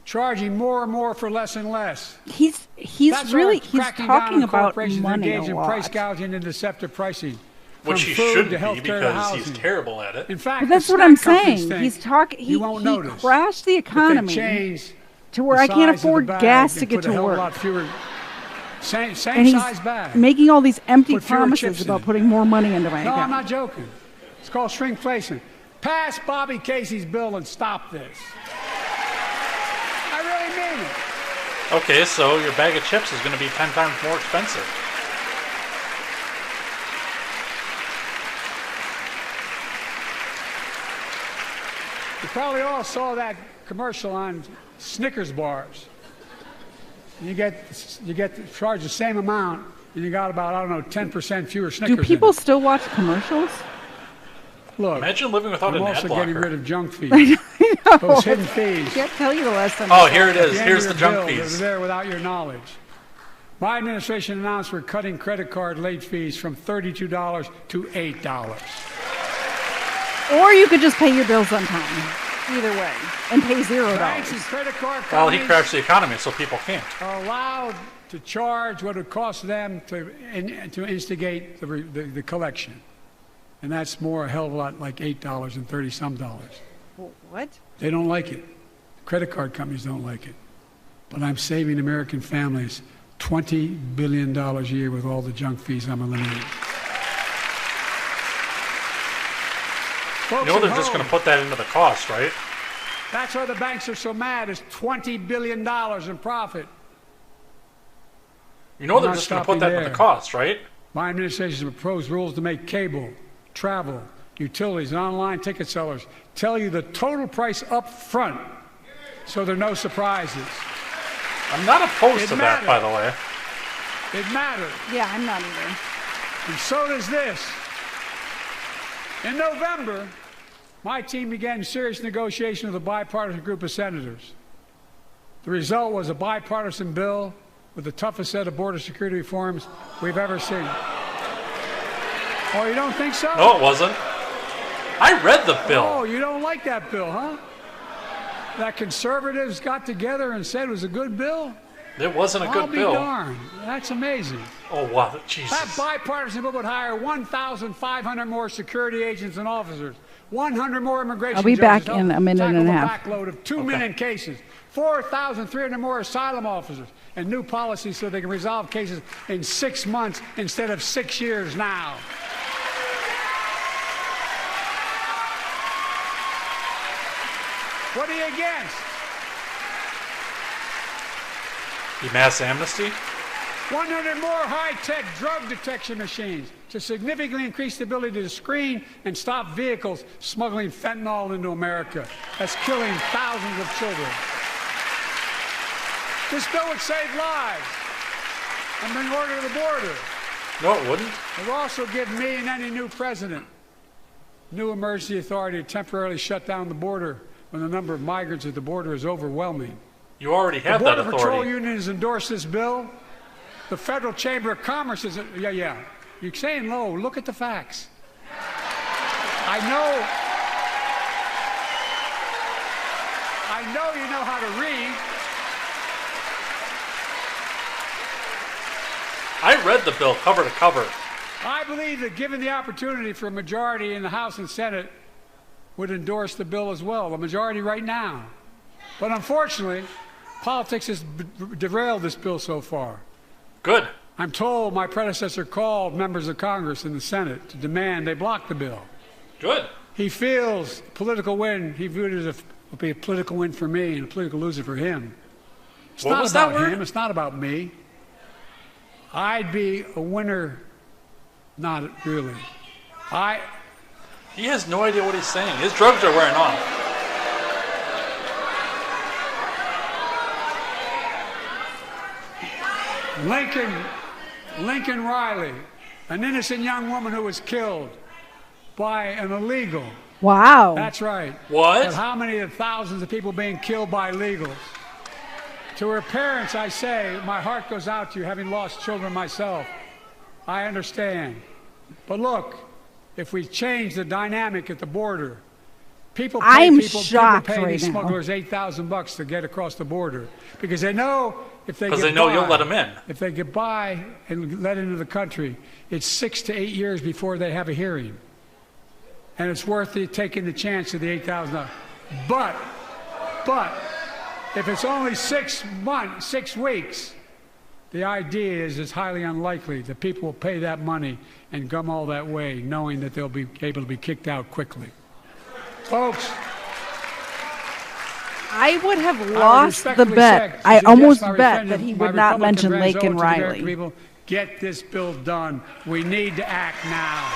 charging more and more for less and less. He's That's why really we're he's cracking down talking on about corporations money engaged a in lot. price gouging and deceptive pricing. Which from he food shouldn't to be healthcare to because he's housing. terrible at it. In fact, But that's the what I'm snack companies saying. think He's talking. you won't He notice crashed the if they economy change to where the I can't size of the afford bag gas and to get put a to hell of a work. lot fewer, same And size he's bag. making all these empty Put fewer promises chips in about it. putting more money into my No, account. I'm not joking. It's called shrinkflation. Pass Bobby Casey's bill and stop this. I really mean it. Okay, so your bag of chips is going to be 10 times more expensive. You probably all saw that commercial on Snickers bars. You get charged the same amount, and you got about, I don't know, 10% fewer Snickers. Do people still watch commercials? Look, Imagine living without I'm an ad also blocker. getting rid of junk fees. I know. Those hidden fees. I can't tell you the last time. Oh, I saw here it that. is. At the end Here's of the your junk bill that fees. are there without your knowledge. My administration announced we're cutting credit card late fees from $32 to $8. Or you could just pay your bills on time. Either way, and pay Banks and $0. credit card Well, he companies crashed the economy, so people can't. are allowed to charge what it costs them to instigate the collection. And that's more a hell of a lot like $8 and 30-some dollars. What? They don't like it. Credit card companies don't like it. But I'm saving American families $20 billion a year with all the junk fees I'm eliminating. You know they're just going to put that into the cost, right? That's why the banks are so mad. It's $20 billion in profit. You know they're just going to put that into the cost, right? My administration has proposed rules to make cable, travel, utilities, and online ticket sellers tell you the total price up front so there are no surprises. I'm not opposed to that, by the way. It matters. Yeah, I'm not either. And so does this. In November, my team began serious negotiation with a bipartisan group of senators. The result was a bipartisan bill with the toughest set of border security reforms we've ever seen. Oh, you don't think so? No, it wasn't. I read the bill. Oh, you don't like that bill, huh? That conservatives got together and said it was a good bill? It wasn't a good bill. I'll be darned. That's amazing. Oh, wow. Jesus. That bipartisan bill would hire 1,500 more security agents and officers, 100 more immigration judges. I'll be back in a minute and a half. Backload of 2 million cases, 4,300 more asylum officers, and new policies so they can resolve cases in 6 months instead of 6 years now. What are you against? The mass amnesty? 100 more high-tech drug detection machines to significantly increase the ability to screen and stop vehicles smuggling fentanyl into America. That's killing thousands of children. This bill would save lives and bring order to the border. No, it wouldn't. It would also give me and any new president new emergency authority to temporarily shut down the border when the number of migrants at the border is overwhelming. You already have that authority. The Border Patrol Union has endorsed this bill. The Federal Chamber of Commerce is, yeah. You're saying low. Look at the facts. I know you know how to read. I read the bill cover to cover. I believe that given the opportunity for a majority in the House and Senate would endorse the bill as well, a majority right now. But unfortunately, politics has derailed this bill so far. Good. I'm told my predecessor called members of Congress and the Senate to demand they block the bill. Good. He feels political win. He viewed it as would be a political win for me and a political loser for him. It's not about him. It's not about me. I'd be a winner. Not really. He has no idea what he's saying. His drugs are wearing off. Lincoln Riley, an innocent young woman who was killed by an illegal. Wow. That's right. What? But how many of the thousands of people being killed by illegals? To her parents, I say, my heart goes out to you, having lost children myself. I understand. But look, if we change the dynamic at the border, people pay these smugglers $8,000 to get across the border because they know if they you'll let them in. If they get by and let into the country, it's 6 to 8 years before they have a hearing, and it's worth taking the chance of the $8,000. But if it's only 6 weeks, the idea is it's highly unlikely that people will pay that money and come all that way knowing that they'll be able to be kicked out quickly. Folks, I would have lost the bet. I almost bet that he would not mention Lincoln Riley. People, get this bill done. We need to act now.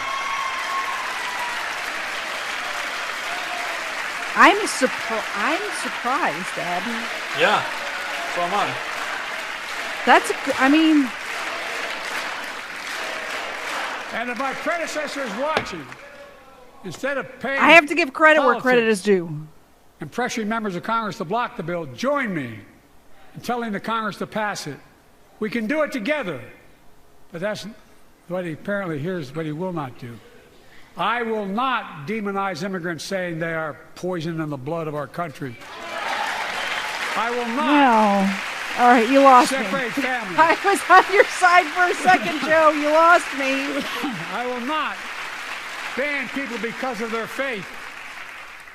I'm surprised, Abby. Yeah, so am I. And if my predecessor is watching, instead of paying, I have to give credit where credit is due. And pressuring members of Congress to block the bill, join me in telling the Congress to pass it. We can do it together. But that's what here's what he will not do. I will not demonize immigrants saying they are poison in the blood of our country. I will not. No. All right, you lost me. Families. I was on your side for a second, Joe. You lost me. I will not ban people because of their faith.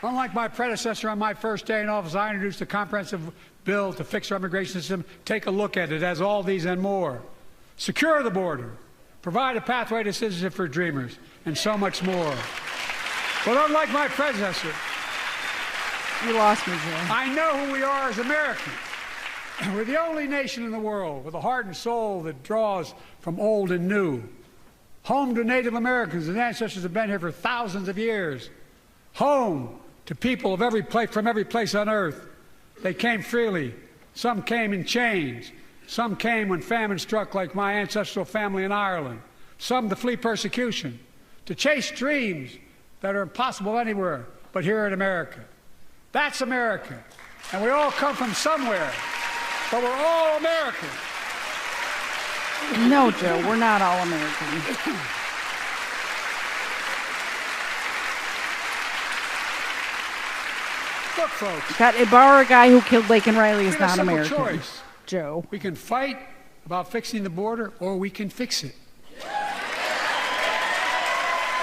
Unlike my predecessor on my first day in office, I introduced a comprehensive bill to fix our immigration system. Take a look at it. It has all these and more. Secure the border. Provide a pathway to citizenship for dreamers, and so much more. But unlike my predecessor, you lost me, Joe. I know who we are as Americans. We're the only nation in the world with a heart and soul that draws from old and new. Home to Native Americans, whose ancestors have been here for thousands of years. Home to people of from every place on earth. They came freely. Some came in chains. Some came when famine struck, like my ancestral family in Ireland. Some to flee persecution, to chase dreams that are impossible anywhere but here in America. That's America. And we all come from somewhere, but we're all American. No, Joe, we're not all American. Look, folks. Got a guy who killed Laken Riley is not American. Choice. Joe. We can fight about fixing the border, or we can fix it.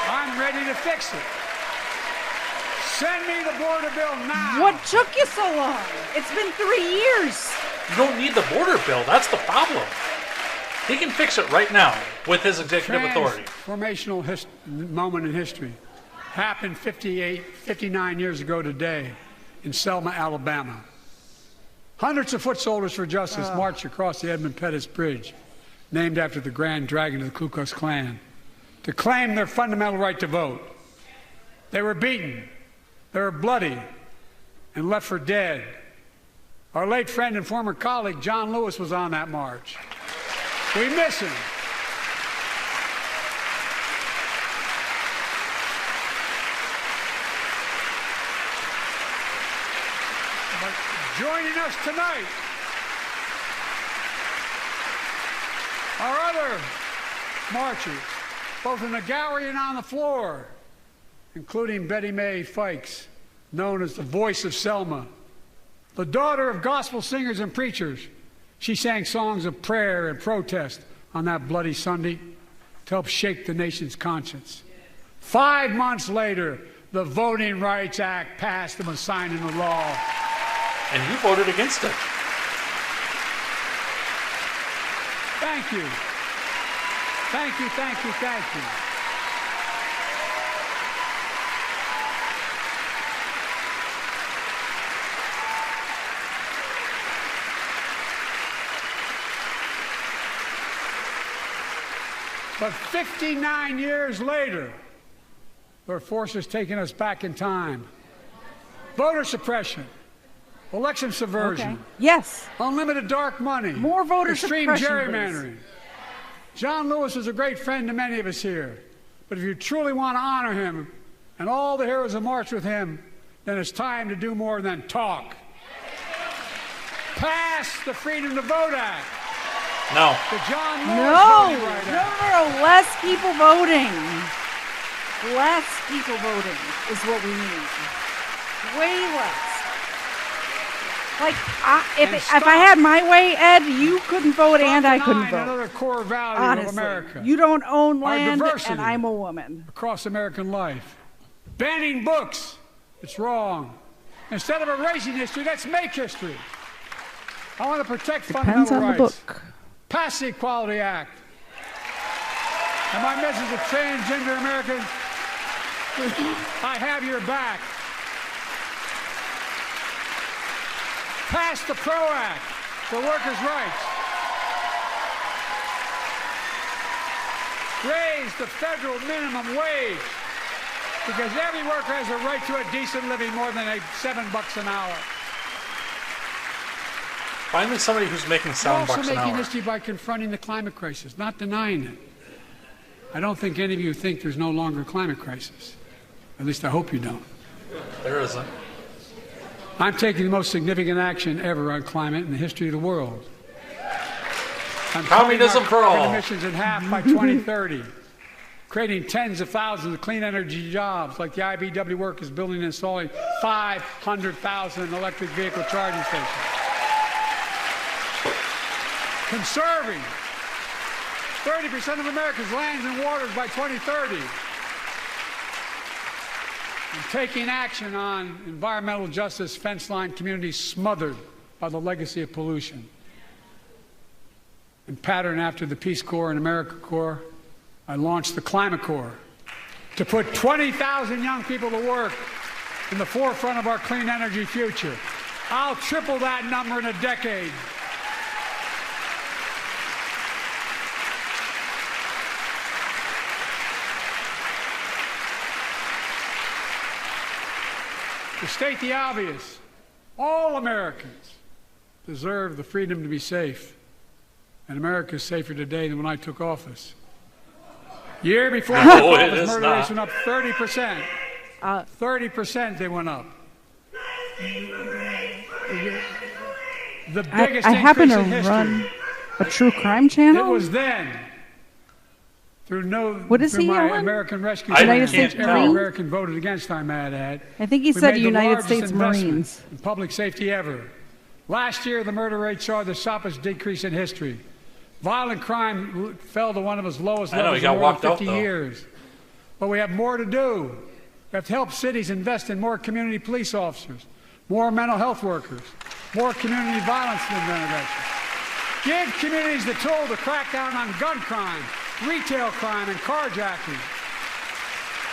I'm ready to fix it. Send me the border bill now. What took you so long? It's been 3 years. You don't need the border bill. That's the problem. He can fix it right now with his executive authority. Transformational moment in history happened 59 years ago today in Selma, Alabama. Hundreds of foot soldiers for justice marched across the Edmund Pettus Bridge, named after the Grand Dragon of the Ku Klux Klan, to claim their fundamental right to vote. They were beaten, they were bloody, and left for dead. Our late friend and former colleague, John Lewis, was on that march. We miss him. But joining us tonight are other marchers, both in the gallery and on the floor, including Betty Mae Fikes, known as the voice of Selma. The daughter of gospel singers and preachers, she sang songs of prayer and protest on that bloody Sunday to help shake the nation's conscience. 5 months later, the Voting Rights Act passed and was signed into law. And you voted against it. Thank you. Thank you, thank you, thank you. But 59 years later, there are forces taking us back in time. Voter suppression, election subversion. Okay. Yes. Unlimited dark money. More voter extreme suppression. gerrymandering. John Lewis is a great friend to many of us here. But if you truly want to honor him and all the heroes who marched with him, then it's time to do more than talk. Pass the Freedom to Vote Act. No. The John Lewis Voting Rights Act. No. Less people voting. Less people voting is what we need. Way less. Like, if I had my way, Ed, you couldn't vote and I couldn't vote. Another core value Honestly, of America. you don't own land diversity and I'm a woman. Across American life. Banning books, it's wrong. Instead of erasing history, let's make history. I want to protect Depends fundamental on rights. the book. Pass the Equality Act. And my message to transgender Americans, I have your back. Pass the PRO Act for workers' rights. Raise the federal minimum wage because every worker has a right to a decent living more than $7 an hour. Find me somebody who's making $7 an hour. We're also making history by confronting the climate crisis, not denying it. I don't think any of you think there's no longer a climate crisis. At least I hope you don't. There isn't. I'm taking the most significant action ever on climate in the history of the world. I'm Communism for all. carbon emissions in half by 2030, creating tens of thousands of clean energy jobs like the IBEW workers building and installing 500,000 electric vehicle charging stations. Conserving 30% of America's lands and waters by 2030. And taking action on environmental justice fence line communities smothered by the legacy of pollution. In pattern after the Peace Corps and AmeriCorps, I launched the Climate Corps to put 20,000 young people to work in the forefront of our clean energy future. I'll triple that number in a decade. To state the obvious, all Americans deserve the freedom to be safe. And America is safer today than when I took office. Year before I took office, murder rates went up 30%. 30% they went up. The biggest I happen to increase in run history. a true crime channel. It was then. What is through he my yelling? American Rescue United Plan, States every Marine? American voted against, I might add. I think he We said made the United largest States investment Marines. in public safety ever. Last year, the murder rate saw the sharpest decrease in history. Violent crime fell to one of its lowest levels in more than 50 years. But we have more to do. We have to help cities invest in more community police officers, more mental health workers, more community violence intervention. Give communities the tool to crack down on gun crime, retail crime, and carjacking.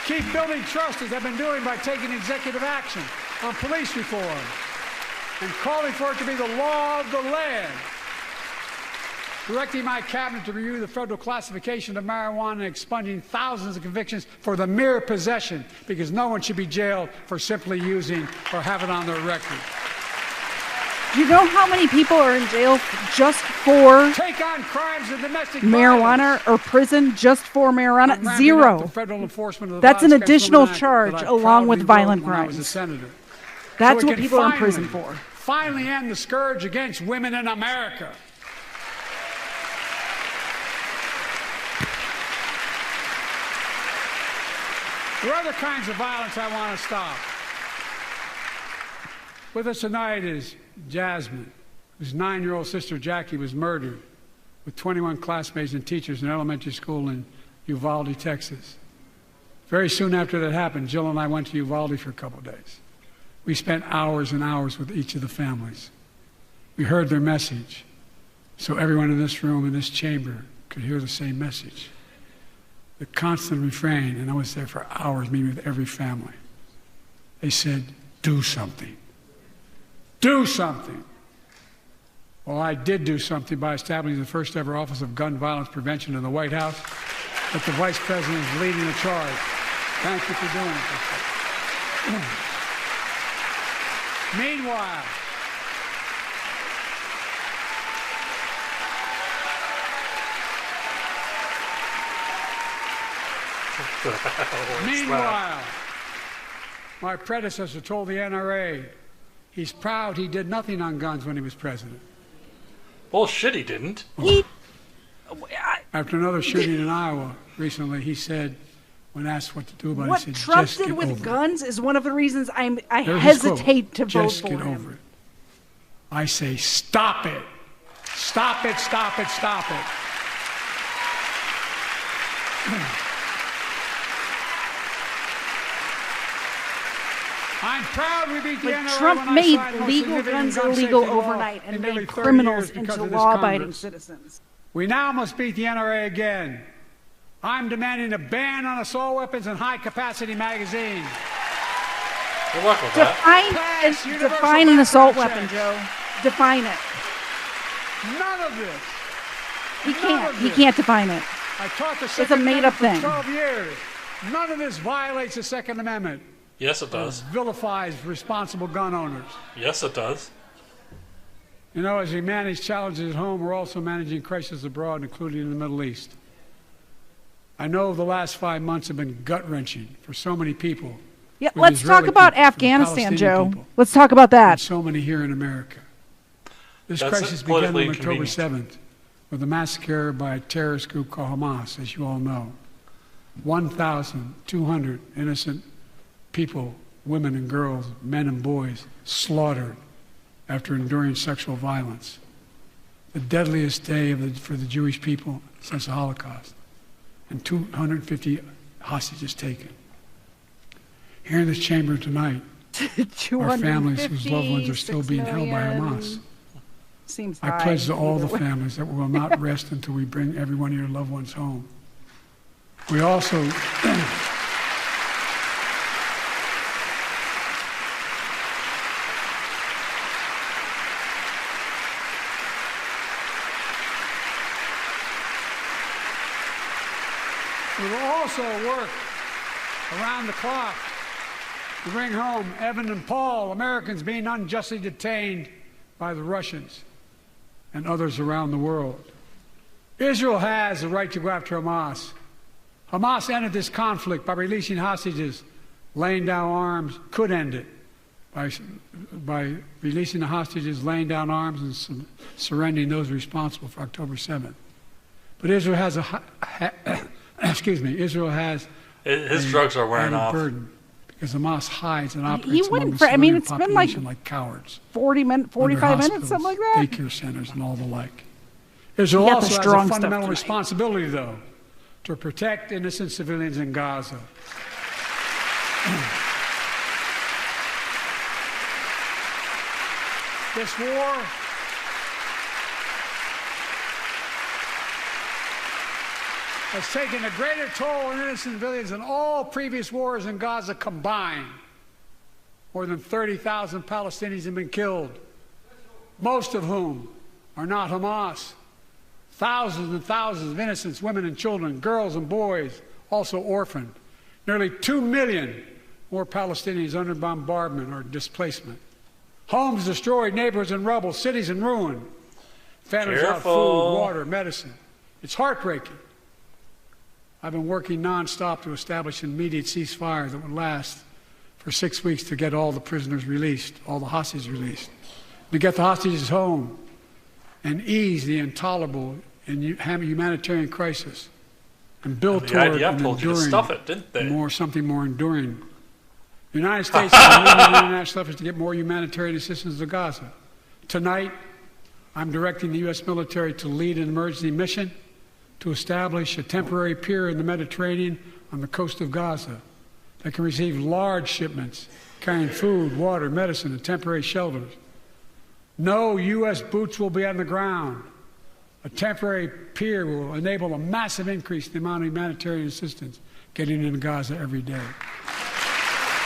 Keep building trust as I've been doing by taking executive action on police reform and calling for it to be the law of the land. Directing my cabinet to review the federal classification of marijuana and expunging thousands of convictions for the mere possession, because no one should be jailed for simply using or have it on their record. Do you know how many people are in jail just for Take on crimes of domestic marijuana or prison just for marijuana? violence. Zero. The federal enforcement of the That's an Violence Against additional Women Act charge that I along with proudly violent wrote when I was a crimes. senator. That's So we what can people are in prison for. Finally end the scourge against women in America. There are other kinds of violence I want to stop. With us tonight is Jasmine, whose 9-year-old sister Jackie was murdered with 21 classmates and teachers in elementary school in Uvalde, Texas. Very soon after that happened, Jill and I went to Uvalde for a couple of days. We spent hours and hours with each of the families. We heard their message, so everyone in this room, in this chamber, could hear the same message. The constant refrain, and I was there for hours meeting with every family. They said, do something. Do something. Well, I did do something by establishing the first ever Office of Gun Violence Prevention in the White House, that the Vice President is leading the charge. Thank you for doing it. Meanwhile, my predecessor told the NRA he's proud he did nothing on guns when he was president. Bullshit, he didn't. After another shooting in Iowa recently, he said, when asked what to do about it, What he said, Trump just did get with over it. guns is one of the reasons I There's his hesitate to quote, vote just for get him. over it. I say, stop it. Stop it, stop it, stop it. I'm proud we beat the Like NRA Trump when I made signed most legal significant guns gun illegal safety law overnight and in nearly made 30 criminals years because into of this law-abiding Congress. citizens. We now must beat the NRA again. I'm demanding a ban on assault weapons and high-capacity magazines. Good luck with that. Define an assault weapon, Joe. Define it. None of this. He None can't. of He this. can't define it. I taught the It's a Second made-up Amendment thing. for 12 years. None of this violates the Second Amendment. Yes, it does. It vilifies responsible gun owners. Yes, it does. You know, as we manage challenges at home, we're also managing crises abroad, including in the Middle East. I know the last 5 months have been gut-wrenching for so many people. Yeah, for the let's talk Israeli about people, for the Afghanistan, Palestinian Joe. people, Let's talk about that. and so many here in America. This That's crisis began on politically October inconvenient. 7th with a massacre by a terrorist group called Hamas, as you all know. 1,200 innocent people, women and girls, men and boys, slaughtered after enduring sexual violence. The deadliest day for the Jewish people since the Holocaust. And 250 hostages taken. Here in this chamber tonight are families whose loved ones are still being held by Hamas. Seems I high pledge to all the either way. families that we will not rest until we bring every one of your loved ones home. We also we will also work around the clock to bring home Evan and Paul, Americans being unjustly detained by the Russians and others around the world. Israel has the right to go after Hamas. Hamas ended this conflict by releasing hostages, laying down arms, could end it by releasing the hostages, laying down arms, and surrendering those responsible for October 7th. But Israel has Israel has His drugs are wearing off. Burden because Hamas hides and He operates among went the for, I mean, civilian it's been like population like cowards. 45 under minutes, something like that. Daycare centers and all the like. Israel You got the also has strong a stuff fundamental tonight. responsibility, though, to protect innocent civilians in Gaza. This war has taken a greater toll on innocent civilians than all previous wars in Gaza combined. More than 30,000 Palestinians have been killed, most of whom are not Hamas. Thousands and thousands of innocent women and children, girls and boys, also orphaned. Nearly 2 million more Palestinians under bombardment or displacement. Homes destroyed, neighborhoods in rubble, cities in ruin. Families without food, water, medicine. It's heartbreaking. I've been working nonstop to establish an immediate ceasefire that would last for 6 weeks to get all the prisoners released, all the hostages released, to get the hostages home and ease the intolerable and humanitarian crisis and build The toward IDF an told you to enduring, stuff it, didn't they? something more enduring. The United States has leading international efforts to get more humanitarian assistance to Gaza. Tonight, I'm directing the U.S. military to lead an emergency mission to establish a temporary pier in the Mediterranean on the coast of Gaza that can receive large shipments carrying food, water, medicine, and temporary shelters. No U.S. boots will be on the ground. A temporary pier will enable a massive increase in the amount of humanitarian assistance getting into Gaza every day.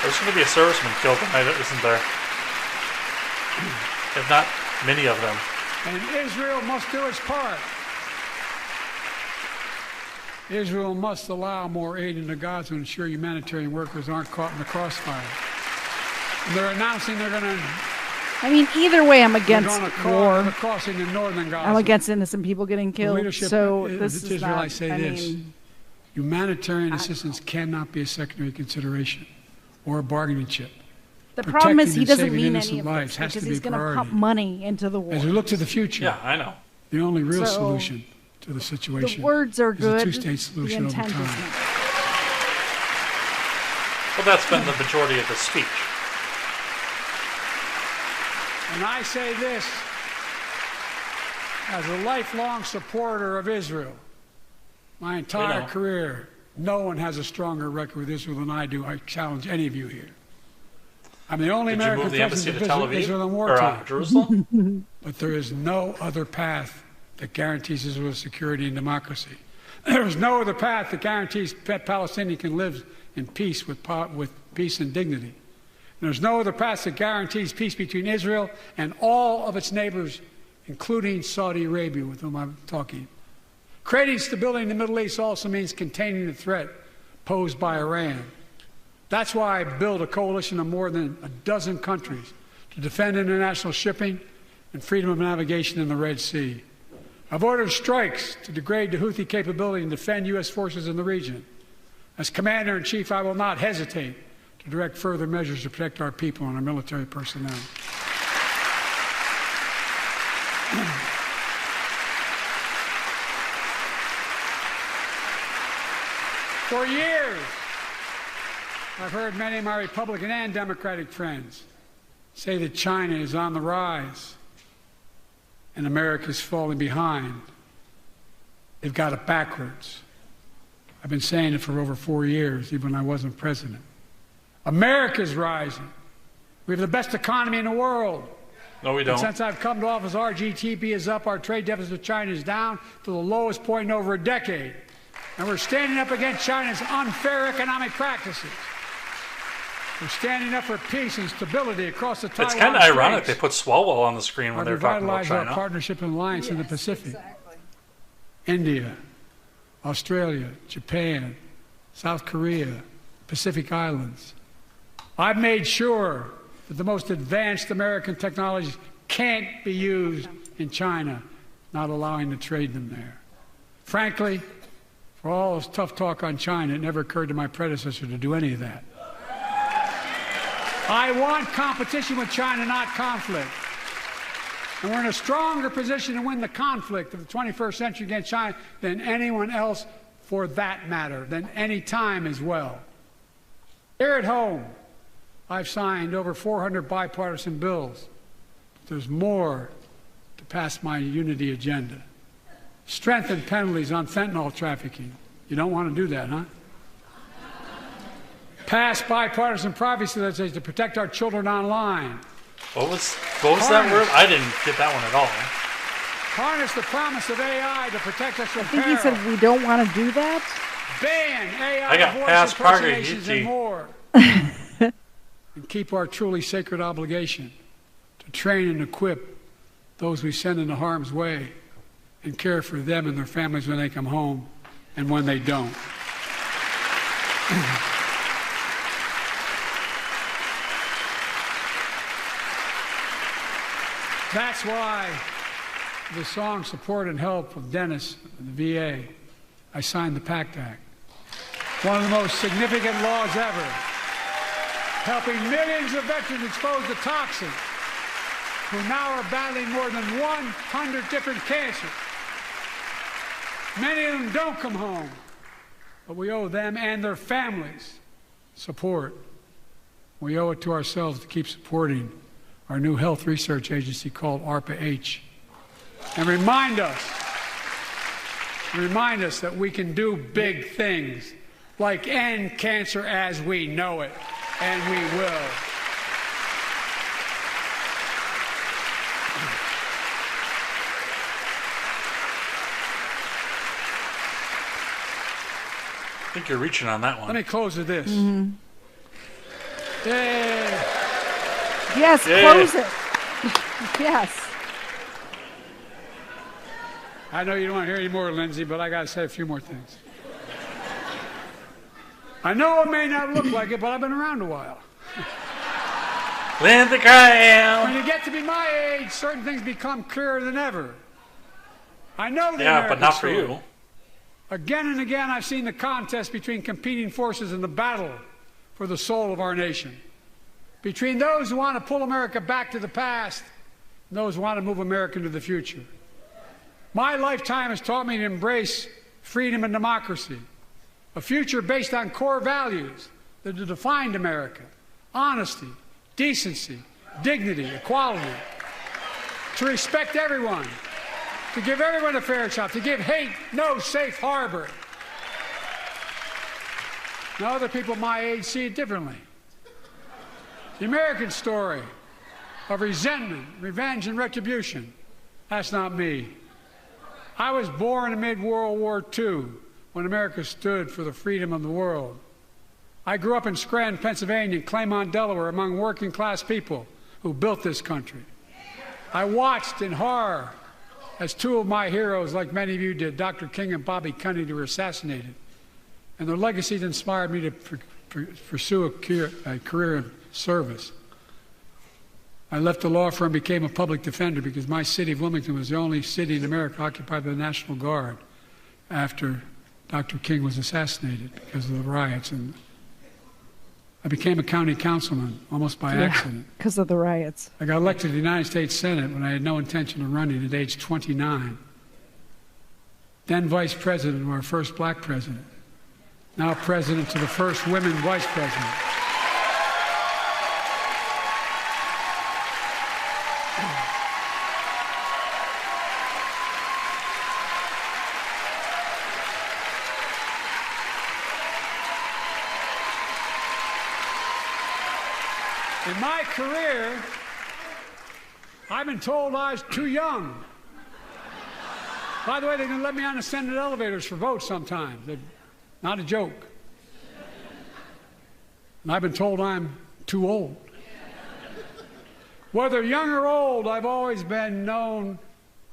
There's going to be a serviceman killed tonight, isn't there? If not, many of them. And Israel must do its part. Israel must allow more aid into Gaza to ensure humanitarian workers aren't caught in the crossfire. And they're announcing they're going to... I mean, either way, I'm against war. Crossing in northern Gaza. I'm against innocent people getting killed. So this is Israel, not, I say this. Humanitarian assistance cannot be a secondary consideration or a bargaining chip. The problem is he doesn't Protecting mean innocent any of lives this has because to be he's a going to priority. pump money into the war. As we look to the future, Yeah, I know. the only real So, solution to the situation The words are is good. a two-state The solution over intent is time. not. Well, that's been the majority of the speech. And I say this as a lifelong supporter of Israel. My entire career, no one has a stronger record with Israel than I do. I challenge any of you here. I'm the only Did you American move the embassy president to to Tel visit Aviv? Israel in Or wartime. Jerusalem? But there is no other path that guarantees Israel's security and democracy. There is no other path that guarantees that Palestinians can live in peace with peace and dignity. And there's no other path that guarantees peace between Israel and all of its neighbors, including Saudi Arabia, with whom I'm talking. Creating stability in the Middle East also means containing the threat posed by Iran. That's why I built a coalition of more than a dozen countries to defend international shipping and freedom of navigation in the Red Sea. I've ordered strikes to degrade the Houthi capability and defend U.S. forces in the region. As Commander-in-Chief, I will not hesitate to direct further measures to protect our people and our military personnel. For years, I've heard many of my Republican and Democratic friends say that China is on the rise and America is falling behind. They've got it backwards. I've been saying it for over 4 years, even when I wasn't president. America's rising. We have the best economy in the world. No, we don't. And since I've come to office, our GDP is up, our trade deficit with China is down to the lowest point in over a decade. And we're standing up against China's unfair economic practices. We're standing up for peace and stability across the Taiwan It's kind of ironic Straits. they put Swalwell on the screen when they're talking about Revitalize our China. partnership and alliance in the Pacific. India, Australia, Japan, South Korea, Pacific Islands. I've made sure that the most advanced American technologies can't be used in China, not allowing to trade them there. Frankly, for all this tough talk on China, it never occurred to my predecessor to do any of that. I want competition with China, not conflict. And we're in a stronger position to win the conflict of the 21st century against China than anyone else, for that matter, than any time as well. Here at home, I've signed over 400 bipartisan bills. There's more to pass my unity agenda. Strengthen penalties on fentanyl trafficking. You don't want to do that, huh? Pass bipartisan privacy legislation to protect our children online. What was that word? I didn't get that one at all. Harness the promise of AI to protect us from I think he said we don't want to do that. Ban AI I got voice past impersonations Parker, and more. And keep our truly sacred obligation to train and equip those we send into harm's way and care for them and their families when they come home and when they don't. That's why the song Support and Help of Dennis and the VA, I signed the PACT Act. One of the most significant laws ever, helping millions of veterans exposed to toxins who now are battling more than 100 different cancers. Many of them don't come home, but we owe them and their families support. We owe it to ourselves to keep supporting our new health research agency called ARPA-H, and remind us that we can do big things like end cancer as we know it, and we will. I think you're reaching on that one. Let me close with this. Mm-hmm. Yay. Yes, close it. Yes. I know you don't want to hear any more, Lindsay, but I got to say a few more things. I know it may not look like it, but I've been around a while. Lindsey Graham. When you get to be my age, certain things become clearer than ever. I know the Yeah, American but not story. for you. Again and again, I've seen the contest between competing forces in the battle for the soul of our nation. Between those who want to pull America back to the past and those who want to move America into the future. My lifetime has taught me to embrace freedom and democracy, a future based on core values that have defined America: honesty, decency, dignity, equality, to respect everyone, to give everyone a fair shot, to give hate no safe harbor. Now, other people my age see it differently. The American story of resentment, revenge, and retribution, that's not me. I was born amid World War II when America stood for the freedom of the world. I grew up in Scranton, Pennsylvania, and Claymont, Delaware, among working class people who built this country. I watched in horror as two of my heroes, like many of you did, Dr. King and Bobby Kennedy, were assassinated. And their legacies inspired me to pursue a career in service. I left the law firm and became a public defender because my city of Wilmington was the only city in America occupied by the National Guard after Dr. King was assassinated because of the riots. And I became a county councilman almost by accident. Because of the riots. I got elected to the United States Senate when I had no intention of running at age 29. Then vice president of our first black president. Now president to the first women vice president. In my career, I've been told I was too young. By the way, they're going to let me on the Senate elevators for votes sometimes. Not a joke. And I've been told I'm too old. Whether young or old, I've always known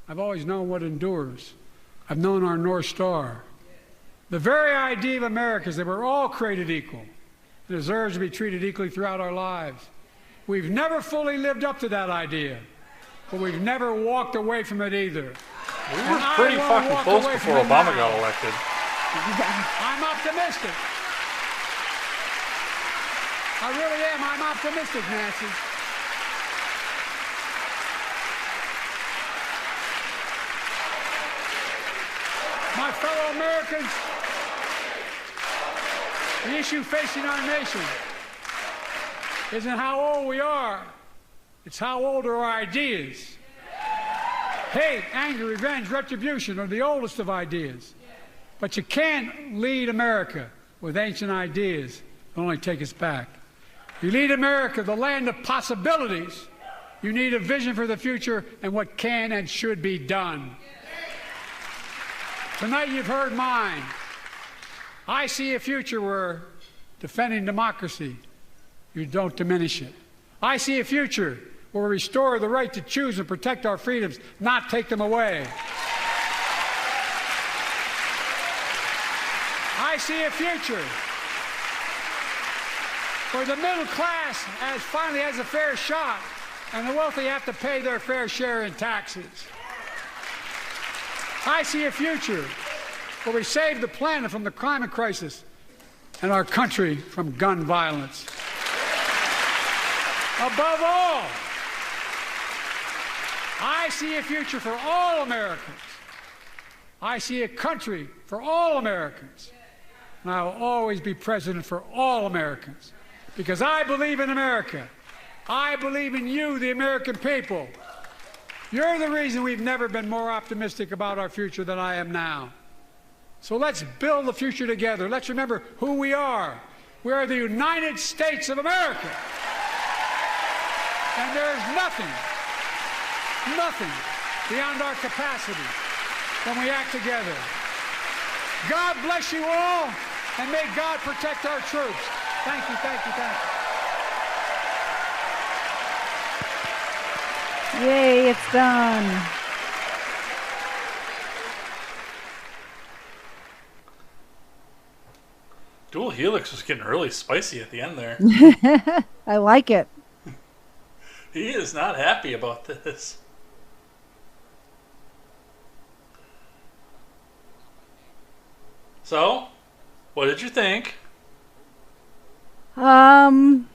what endures. I've known our North Star. The very idea of America is that we're all created equal. It deserves to be treated equally throughout our lives. We've never fully lived up to that idea, but we've never walked away from it either. We were pretty fucking close before Obama got elected. I'm optimistic. I really am. I'm optimistic, Nancy. My fellow Americans, the issue facing our nation isn't how old we are, it's how old are our ideas. Hate, anger, revenge, retribution are the oldest of ideas. But you can't lead America with ancient ideas that only take us back. You lead America, the land of possibilities. You need a vision for the future and what can and should be done. Tonight you've heard mine. I see a future where defending democracy, you don't diminish it. I see a future where we restore the right to choose and protect our freedoms, not take them away. I see a future where the middle class finally has a fair shot and the wealthy have to pay their fair share in taxes. I see a future where we save the planet from the climate crisis and our country from gun violence. Above all, I see a future for all Americans. I see a country for all Americans. And I will always be president for all Americans because I believe in America. I believe in you, the American people. You're the reason we've never been more optimistic about our future than I am now. So let's build the future together. Let's remember who we are. We are the United States of America. And there's nothing beyond our capacity when we act together. God bless you all, and may God protect our troops. Thank you, thank you, thank you. Yay, it's done. Dual Helix was getting really spicy at the end there. I like it. He is not happy about this. So, what did you think? I'm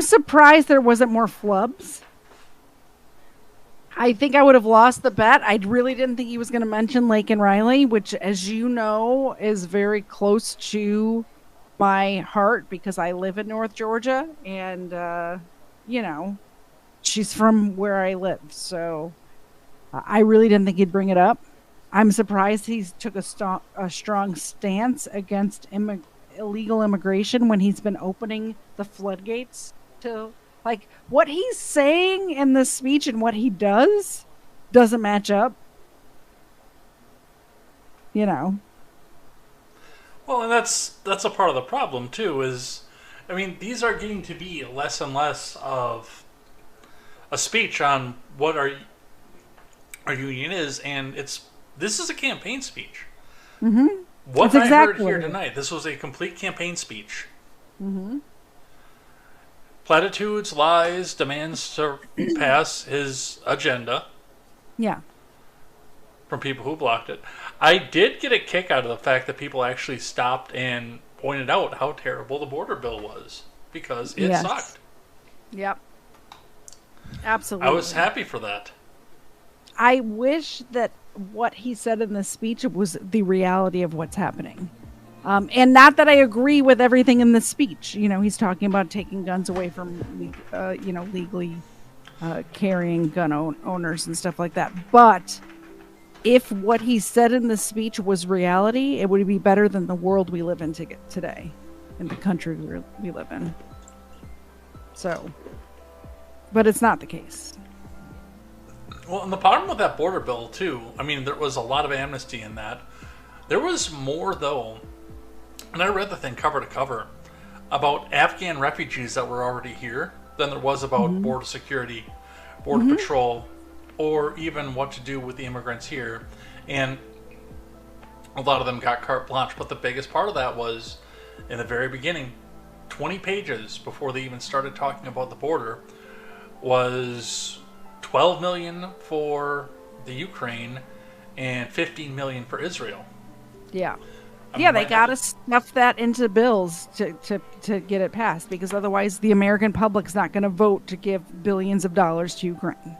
surprised there wasn't more flubs. I think I would have lost the bet. I really didn't think he was going to mention Lake and Riley, which, as you know, is very close to my heart because I live in North Georgia and, you know, she's from where I live. So I really didn't think he'd bring it up. I'm surprised he took a strong stance against illegal immigration when he's been opening the floodgates to... Like, what he's saying in this speech and what he does doesn't match up. You know. Well, and that's a part of the problem, too, is... I mean, these are getting to be less and less of a speech on what our union is, and this is a campaign speech. Mm-hmm. What I heard here tonight, this was a complete campaign speech. Mm-hmm. Platitudes, lies, demands to pass his agenda. Yeah. From people who blocked it. I did get a kick out of the fact that people actually stopped and pointed out how terrible the border bill was. Because it sucked. Yep. Absolutely. I was happy for that. I wish that what he said in the speech was the reality of what's happening. And not that I agree with everything in the speech. You know, he's talking about taking guns away from, legally carrying gun owners and stuff like that. But if what he said in the speech was reality, it would be better than the world we live in today, in the country we live in. So, but it's not the case. Well, and the problem with that border bill, too, I mean, there was a lot of amnesty in that. There was more, though, and I read the thing cover to cover, about Afghan refugees that were already here than there was about border security, border patrol, or even what to do with the immigrants here. And a lot of them got carte blanche, but the biggest part of that was, in the very beginning, 20 pages before they even started talking about the border, was 12 million for the Ukraine and 15 million for Israel. Yeah. I Yeah, mean, they might got to have stuff that into bills to get it passed, because otherwise the American public's not going to vote to give billions of dollars to Ukraine.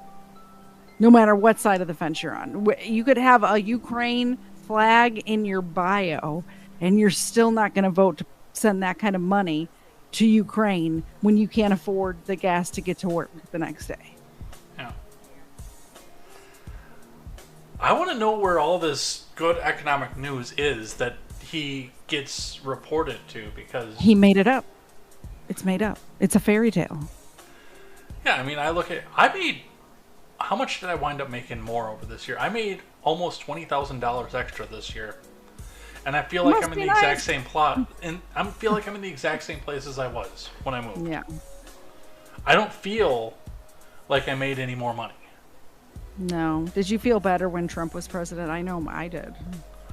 No matter what side of the fence you're on. You could have a Ukraine flag in your bio, and you're still not going to vote to send that kind of money to Ukraine when you can't afford the gas to get to work the next day. Yeah. I want to know where all this good economic news is that he gets reported to, because He made it up. It's made up. It's a fairy tale. yeah, I mean, I made, how much did I wind up making more over this year? I made almost $20,000 extra this year, and I feel like Must I'm in be the exact nice. same plot, and I feel like I'm in the exact same place as I was when I moved. Yeah. I don't feel like I made any more money. No. Did you feel better when Trump was president? I know I did.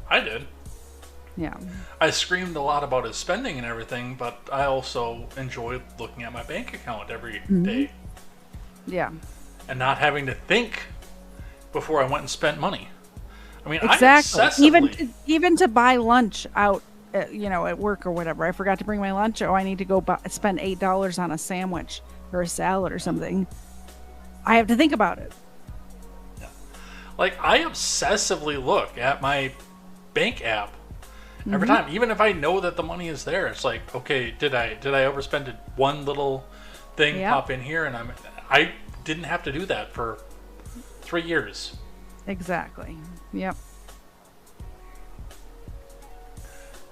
I did. Yeah. I screamed a lot about his spending and everything, but I also enjoyed looking at my bank account every day Yeah. and not having to think before I went and spent money. I mean, Exactly. I obsessively... Even to buy lunch out, at work or whatever. I forgot to bring my lunch. Oh, I need to go spend $8 on a sandwich or a salad or something. I have to think about it. Like, I obsessively look at my bank app every time, even if I know that the money is there. It's like, okay, did I overspend it? One little thing Yep. pop in here, and I didn't have to do that for 3 years. Exactly. Yep.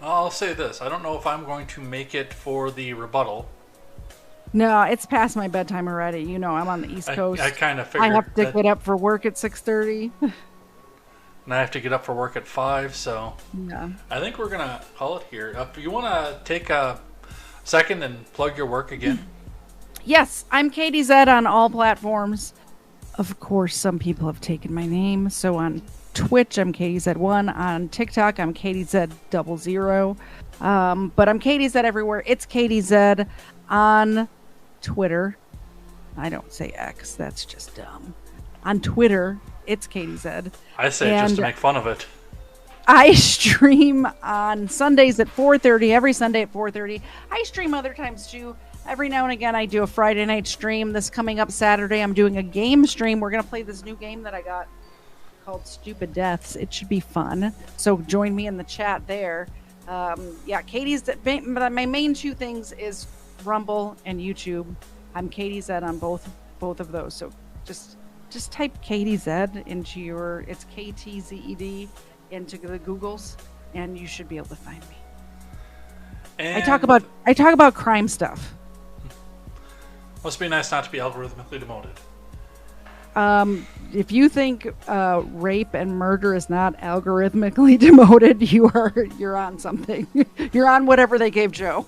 I'll say this: I don't know if I'm going to make it for the rebuttal. No, it's past my bedtime already. You know, I'm on the East Coast. I kind of I figured have to that- get up for work at 6:30. and I have to get up for work at 5, so Yeah. I think we're gonna call it here. If you want to take a second and plug your work again. Yes, I'm KTZed on all platforms. Of course, some people have taken my name. So on Twitch, I'm KTZed1. On TikTok, I'm KTZed00. But I'm KTZed everywhere. It's KTZed on Twitter. I don't say X. That's just dumb. On Twitter, it's KTZed. I say it just to make fun of it. I stream on Sundays at 4:30, every Sunday at 4:30. I stream other times too. Every now and again, I do a Friday night stream. This coming up Saturday, I'm doing a game stream. We're going to play this new game that I got called Stupid Deaths. It should be fun. So join me in the chat there. Katie's, my main two things is Rumble and YouTube. I'm KTZed on both of those. So just type KTZed into it's KTZed into the Googles, and you should be able to find me. And I talk about crime stuff. Must be nice not to be algorithmically demoted. If you think rape and murder is not algorithmically demoted, you're on something. You're on whatever they gave Joe.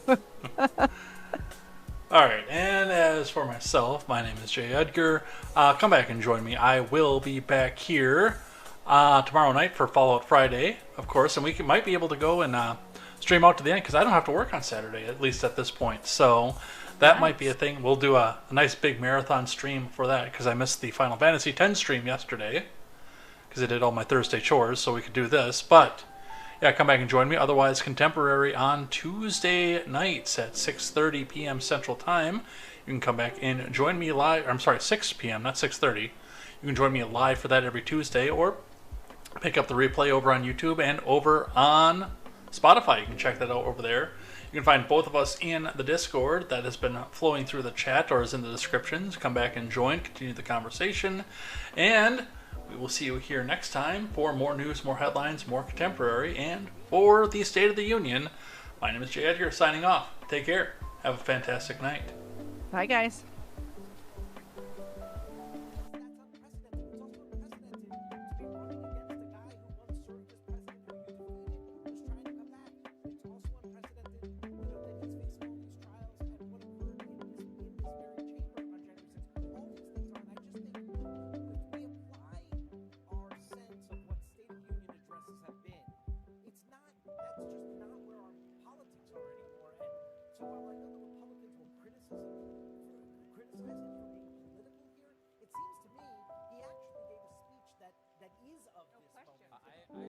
All right, and as for myself, my name is Jay Edgar. Come back and join me. I will be back here tomorrow night for Fallout Friday, of course, and we might be able to go and stream out to the end, because I don't have to work on Saturday, at least at this point. So that might be a thing. We'll do a nice big marathon stream for that, because I missed the Final Fantasy X stream yesterday, because I did all my Thursday chores, so we could do this. But yeah, come back and join me. Otherwise, Contemporary on Tuesday nights at 6:30 p.m. Central Time. You can come back and join me live. I'm sorry, 6 p.m., not 6:30. You can join me live for that every Tuesday, or pick up the replay over on YouTube and over on Spotify. You can check that out over there. You can find both of us in the Discord that has been flowing through the chat or is in the descriptions. Come back and join, continue the conversation, and we will see you here next time for more news, more headlines, more contemporary, and for the State of the Union. My name is Jay Edgar, signing off. Take care. Have a fantastic night. Bye, guys.